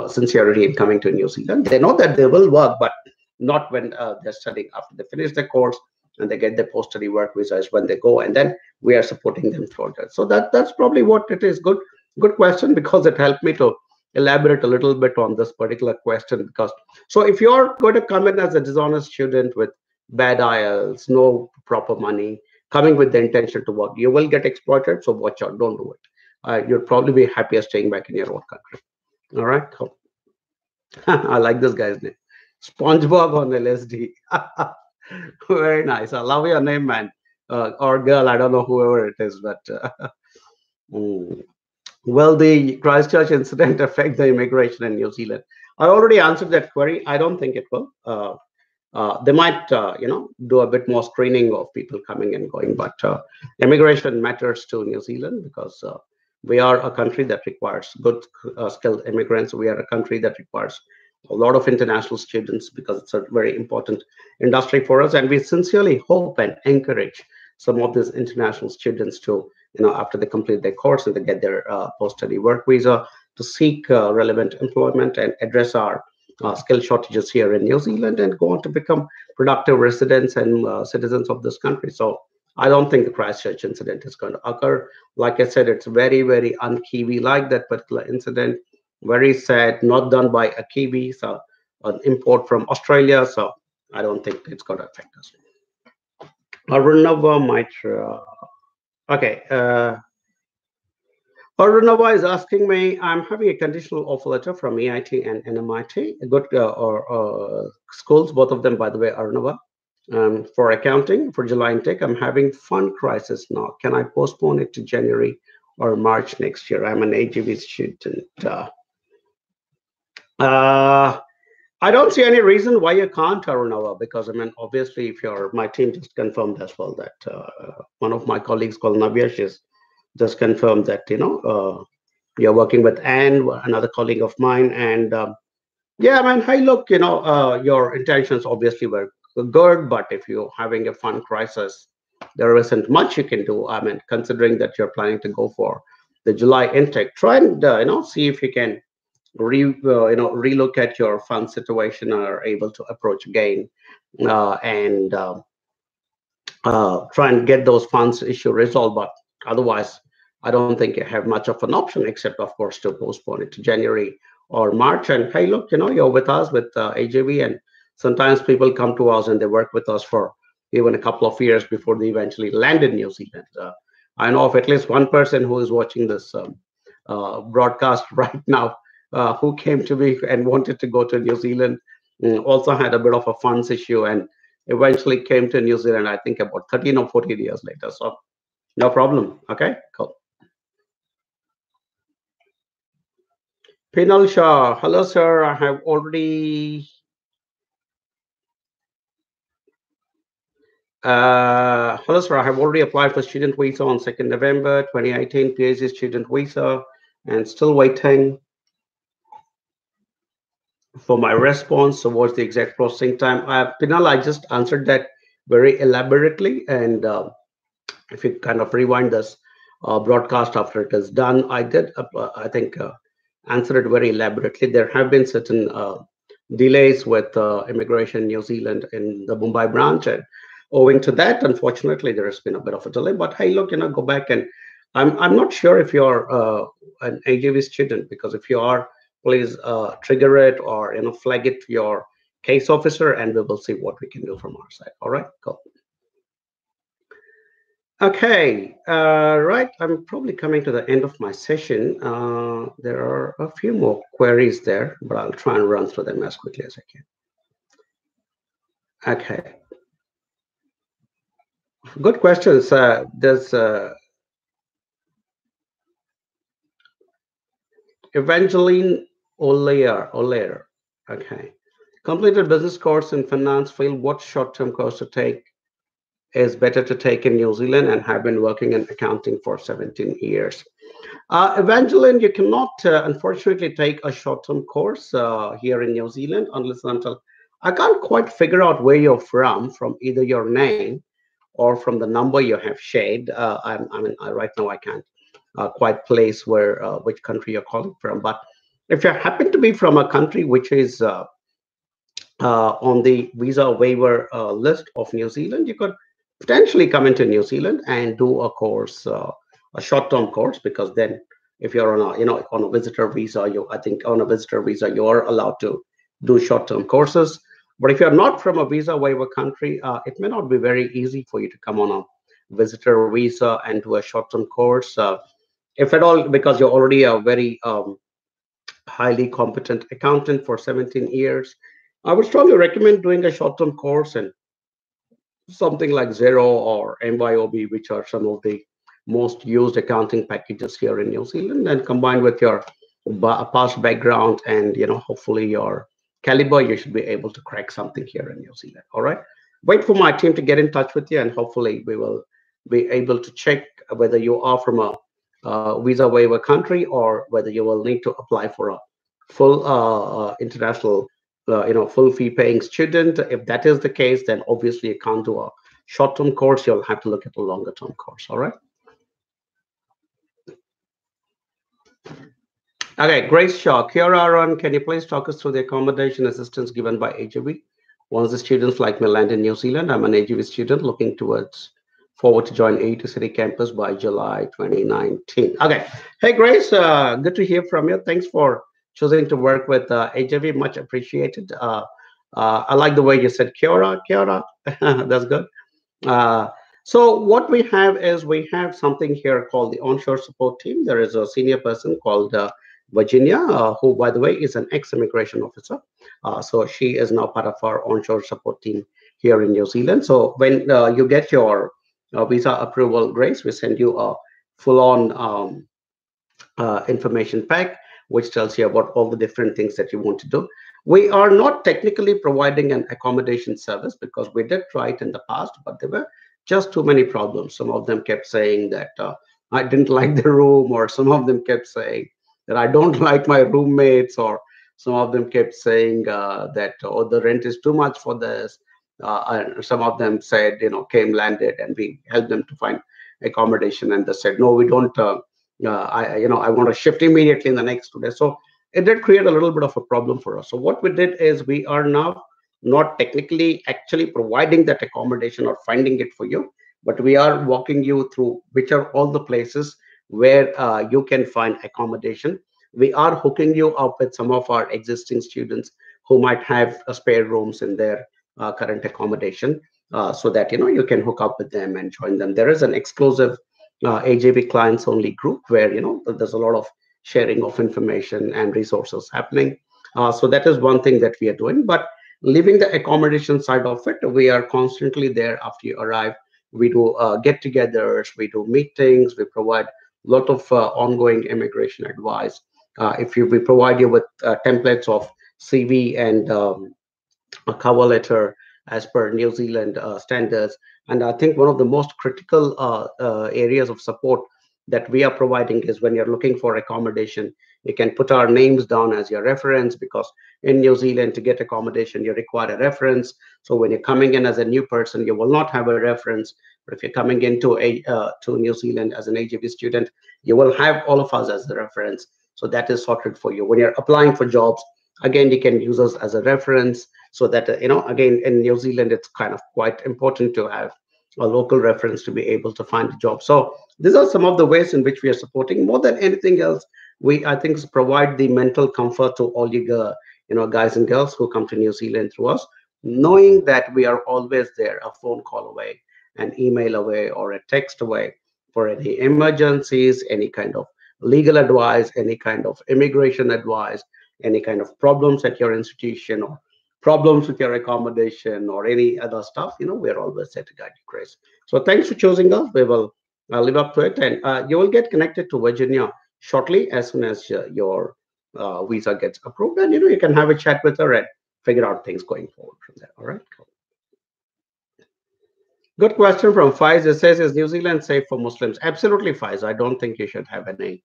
sincerity in coming to New Zealand. They know that they will work, but not when they're studying. After they finish their course and they get their post-study work visas, when they go, and then we are supporting them through that. So that's probably what it is. Good question, because it helped me to elaborate a little bit on this particular question. Because so if you're going to come in as a dishonest student with bad IELTS, no proper money, coming with the intention to work, you will get exploited. So watch out, don't do it. You'll probably be happier staying back in your own country. All right. Cool. I like this guy's name. SpongeBob on LSD. Very nice. I love your name, man. Or girl, I don't know whoever it is, but will the Christchurch incident affect the immigration in New Zealand? I already answered that query. I don't think it will. They might, do a bit more screening of people coming and going, but immigration matters to New Zealand, because we are a country that requires good skilled immigrants. We are a country that requires a lot of international students, because it's a very important industry for us. And we sincerely hope and encourage some of these international students to, after they complete their course and they get their post-study work visa, to seek relevant employment and address our skill shortages here in New Zealand, and go on to become productive residents and citizens of this country. So I don't think the Christchurch incident is going to occur. Like I said, it's very, very un-Kiwi like, that particular incident. Very sad, not done by a Kiwi, so an import from Australia. So I don't think it's going to affect us. Arunava might. Okay. Arunava is asking me, I'm having a conditional offer letter from EIT and NMIT, good schools, both of them, by the way, Arunava. For accounting, for July intake, I'm having fund crisis now. Can I postpone it to January or March next year? I'm an HIV student. I don't see any reason why you can't, Arunava, because obviously, if my team just confirmed as well that one of my colleagues called Navyash is just confirmed that you're working with Anne, another colleague of mine, and hey, look, your intentions obviously were good, but if you're having a fund crisis, there isn't much you can do. Considering that you're planning to go for the July intake, try and see if you can relook at your fund situation, and are able to approach again and try and get those funds issue resolved. But otherwise, I don't think you have much of an option, except of course to postpone it to January or March. And hey, look, you're with us with AJV, and Sometimes people come to us and they work with us for even a couple of years before they eventually land in New Zealand. I know of at least one person who is watching this broadcast right now, who came to me and wanted to go to New Zealand, also had a bit of a funds issue, and eventually came to New Zealand, I think about 13 or 14 years later. So no problem. Okay, cool. Pinal Shah, hello, sir. I have already. Hello, sir. I have already applied for student visa on 2nd November 2018, PhD student visa, and still waiting for my response. So, what's the exact processing time? Pinal, I just answered that very elaborately. And if you kind of rewind this broadcast after it is done, I did, I think, answer it very elaborately. There have been certain delays with immigration in New Zealand in the Mumbai branch, and owing to that, unfortunately, there has been a bit of a delay. But hey, look, go back, and I'm not sure if you're an AJV student, because if you are, please trigger it or flag it to your case officer, and we will see what we can do from our side. All right, cool. Okay, right. I'm probably coming to the end of my session. There are a few more queries there, but I'll try and run through them as quickly as I can. Okay. Good questions. There's Evangeline Olair. Okay. Completed business course in finance field. What short-term course to take is better to take in New Zealand, and have been working in accounting for 17 years. Evangeline, you cannot, unfortunately, take a short-term course here in New Zealand unless and until I can't quite figure out where you're from either your name or from the number you have shared. Right now I can't quite place where which country you're calling from. But if you happen to be from a country which is on the visa waiver list of New Zealand, you could potentially come into New Zealand and do a course, a short-term course, because then if you're on a on a visitor visa, I think on a visitor visa you are allowed to do short-term courses. But if you're not from a visa waiver country, it may not be very easy for you to come on a visitor visa and do a short-term course, if at all, because you're already a very highly competent accountant for 17 years. I would strongly recommend doing a short-term course and something like Xero or MYOB, which are some of the most used accounting packages here in New Zealand, and combined with your past background and hopefully your caliber, you should be able to crack something here in New Zealand. All right. Wait for my team to get in touch with you, and hopefully we will be able to check whether you are from a visa waiver country, or whether you will need to apply for a full international, full fee paying student. If that is the case, then obviously you can't do a short-term course. You'll have to look at a longer-term course. All right. Okay, Grace Shaw. Kiara Aaron, can you please talk us through the accommodation assistance given by AJV once the students like me land in New Zealand? I'm an AJV student looking forward to join A2 City campus by July 2019. Okay. Hey, Grace, good to hear from you. Thanks for choosing to work with AJV. Much appreciated. I like the way you said Kiara. That's good. So what we have is we have something here called the onshore support team. There is a senior person called Virginia, who, by the way, is an ex-immigration officer. So she is now part of our onshore support team here in New Zealand. So when you get your visa approval, Grace, we send you a full-on information pack, which tells you about all the different things that you want to do. We are not technically providing an accommodation service, because we did try it in the past, but there were just too many problems. Some of them kept saying that I didn't like the room, or some of them kept saying that I don't like my roommates, or some of them kept saying that the rent is too much for this. And some of them said, landed, and we helped them to find accommodation, and they said, no, we don't. I want to shift immediately in the next 2 days. So it did create a little bit of a problem for us. So what we did is we are now not technically actually providing that accommodation or finding it for you, but we are walking you through which are all the places where you can find accommodation. We are hooking you up with some of our existing students who might have spare rooms in their current accommodation, so that you can hook up with them and join them. There is an exclusive AJB clients only group where there's a lot of sharing of information and resources happening. So that is one thing that we are doing. But leaving the accommodation side of it, we are constantly there after you arrive. We do get-togethers, we do meetings, we provide a lot of ongoing immigration advice. We provide you with templates of CV and a cover letter as per New Zealand standards. And I think one of the most critical areas of support that we are providing is when you're looking for accommodation, you can put our names down as your reference, because in New Zealand, to get accommodation, you require a reference. So when you're coming in as a new person, you will not have a reference. But if you're coming into to New Zealand as an AJB student, you will have all of us as the reference. So that is sorted for you. When you're applying for jobs, again, you can use us as a reference, so that again, in New Zealand, it's kind of quite important to have a local reference to be able to find a job. So these are some of the ways in which we are supporting. More than anything else, I think, provide the mental comfort to all you guys and girls who come to New Zealand through us, knowing that we are always there, a phone call away, an email away, or a text away for any emergencies, any kind of legal advice, any kind of immigration advice, any kind of problems at your institution, or problems with your accommodation, or any other stuff. We're always there to guide you, Chris. So thanks for choosing us. We will live up to it, and you will get connected to Virginia shortly as soon as your visa gets approved, and you can have a chat with her and figure out things going forward from there. All right. Cool. Good question from Faiz. It says, is New Zealand safe for Muslims? Absolutely, Faiz. I don't think you should have any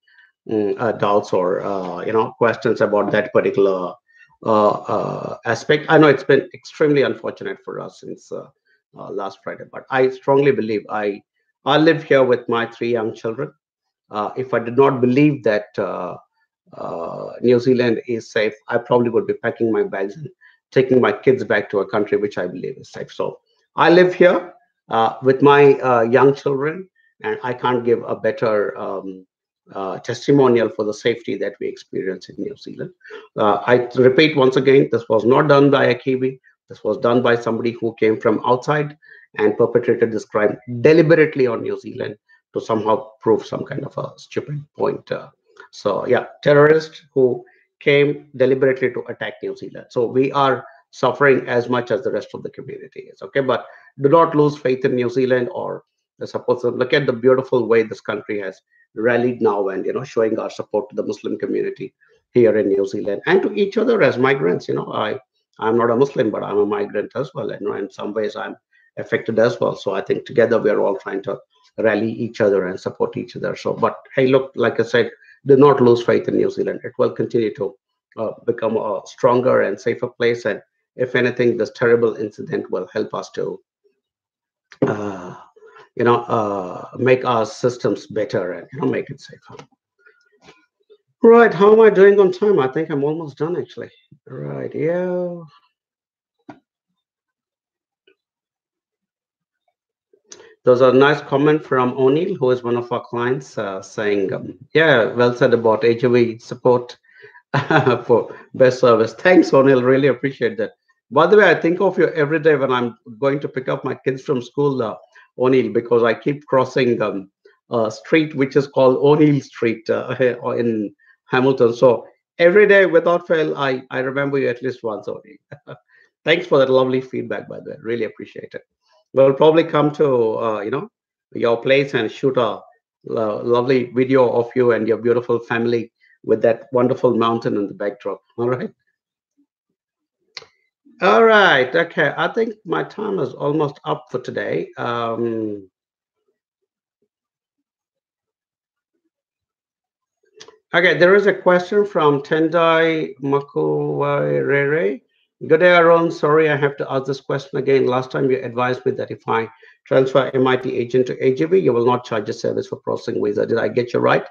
doubts or questions about that particular aspect. I know it's been extremely unfortunate for us since last Friday, but I strongly believe I live here with my 3 young children. If I did not believe that New Zealand is safe, I probably would be packing my bags and taking my kids back to a country which I believe is safe. So I live here with my young children, and I can't give a better testimonial for the safety that we experience in New Zealand. I repeat once again, this was not done by a Kiwi. This was done by somebody who came from outside and perpetrated this crime deliberately on New Zealand to somehow prove some kind of a stupid point. So yeah, terrorists who came deliberately to attack New Zealand. So we are suffering as much as the rest of the community is. Okay, but do not lose faith in New Zealand, or suppose look at the beautiful way this country has rallied now, and showing our support to the Muslim community here in New Zealand and to each other as migrants. I'm not a Muslim, but I'm a migrant as well, and in some ways I'm affected as well. So I think together we are all trying to rally each other and support each other. So, but hey, look, like I said, do not lose faith in New Zealand. It will continue to become a stronger and safer place, and if anything, this terrible incident will help us to make our systems better and make it safer. Right, how am I doing on time? I think I'm almost done, actually. Right, yeah. There's a nice comment from O'Neill, who is one of our clients, saying, yeah, well said about HIV support for best service. Thanks, O'Neill. Really appreciate that. By the way, I think of you every day when I'm going to pick up my kids from school, O'Neill, because I keep crossing a street which is called O'Neill Street in Hamilton. So every day, without fail, I remember you at least once, O'Neill. Thanks for that lovely feedback, by the way. Really appreciate it. We'll probably come to your place and shoot a lovely video of you and your beautiful family with that wonderful mountain in the backdrop. All right. All right. Okay. I think my time is almost up for today. Okay. There is a question from Tendai Makuwairere. Good day, Aaron. Sorry, I have to ask this question again. Last time you advised me that if I transfer MIT agent to AJB, you will not charge a service for processing visa. Did I get you right?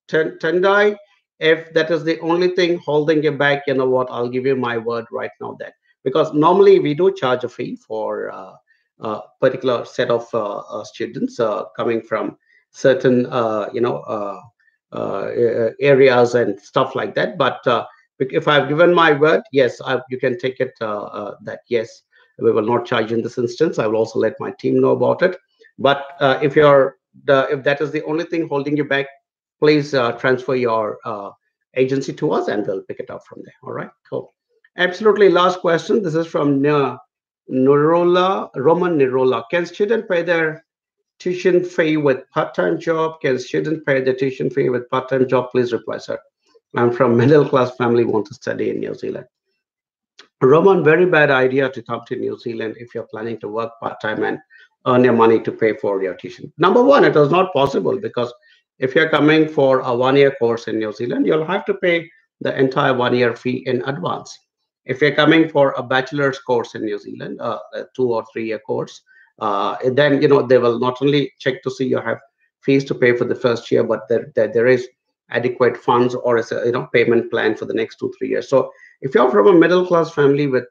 Tendai, if that is the only thing holding you back, you know what? I'll give you my word right now that because normally we do charge a fee for a particular set of students coming from certain areas and stuff like that, but If I've given my word, yes, you can take it that yes, we will not charge in this instance. I will also let my team know about it. But if that is the only thing holding you back, please transfer your agency to us, and we'll pick it up from there. All right, cool. Absolutely. Last question. This is from Roman Nirola. Can student pay their tuition fee with part-time job? Can student pay the tuition fee with part-time job? Please reply, sir. I'm from middle class family, want to study in New Zealand. Roman, very bad idea to come to New Zealand if you're planning to work part-time and earn your money to pay for your tuition. Number one, it is not possible, because if you're coming for a one-year course in New Zealand, you'll have to pay the entire one-year fee in advance. If you're coming for a bachelor's course in New Zealand, a 2 or 3 year course, then they will not only check to see you have fees to pay for the first year, but there is adequate funds or a payment plan for the next 2-3 years. So if you're from a middle class family with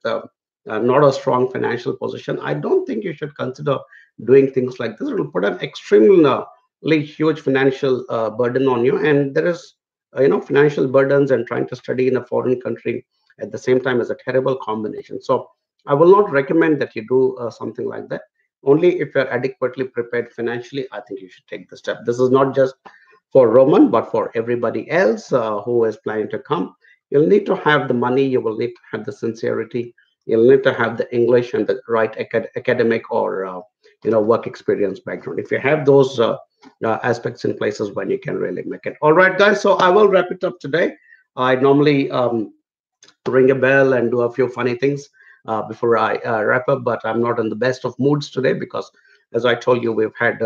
not a strong financial position, I don't think you should consider doing things like this. It will put an extremely huge financial burden on you, and there is financial burdens, and trying to study in a foreign country at the same time is a terrible combination. So I will not recommend that you do something like that. Only if you're adequately prepared financially, I think you should take the step. This is not just for Roman, but for everybody else who is planning to come. You'll need to have the money, you will need to have the sincerity, you'll need to have the English and the right academic or work experience background. If you have those aspects in places, when you can really make it. All right, guys, so I will wrap it up today. I normally ring a bell and do a few funny things before I wrap up, but I'm not in the best of moods today, because as I told you, we've had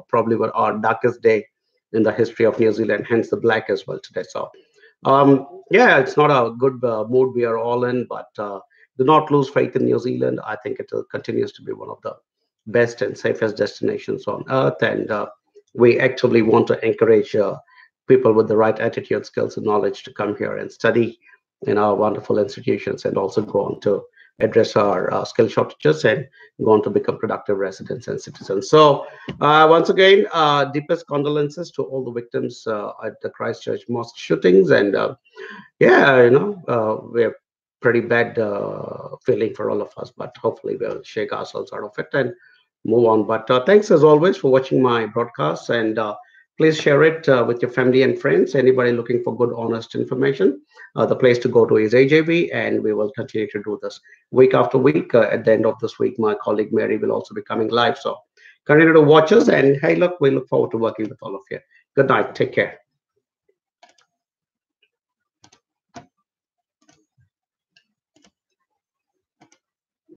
probably our darkest day in the history of New Zealand, hence the black as well today. So yeah, it's not a good mood we are all in, but do not lose faith in New Zealand. I think it continues to be one of the best and safest destinations on earth, and we actively want to encourage people with the right attitude, skills, and knowledge to come here and study in our wonderful institutions, and also go on to address our skill shortages and go on to become productive residents and citizens. So once again, deepest condolences to all the victims at the Christchurch mosque shootings. And yeah, we're pretty bad feeling for all of us, but hopefully we'll shake ourselves out of it and move on. But thanks as always for watching my broadcast, and please share it with your family and friends. Anybody looking for good, honest information, the place to go to is AJV, and we will continue to do this week after week. At the end of this week, my colleague Mary will also be coming live. So continue to watch us, and hey, look, we look forward to working with all of you. Good night. Take care.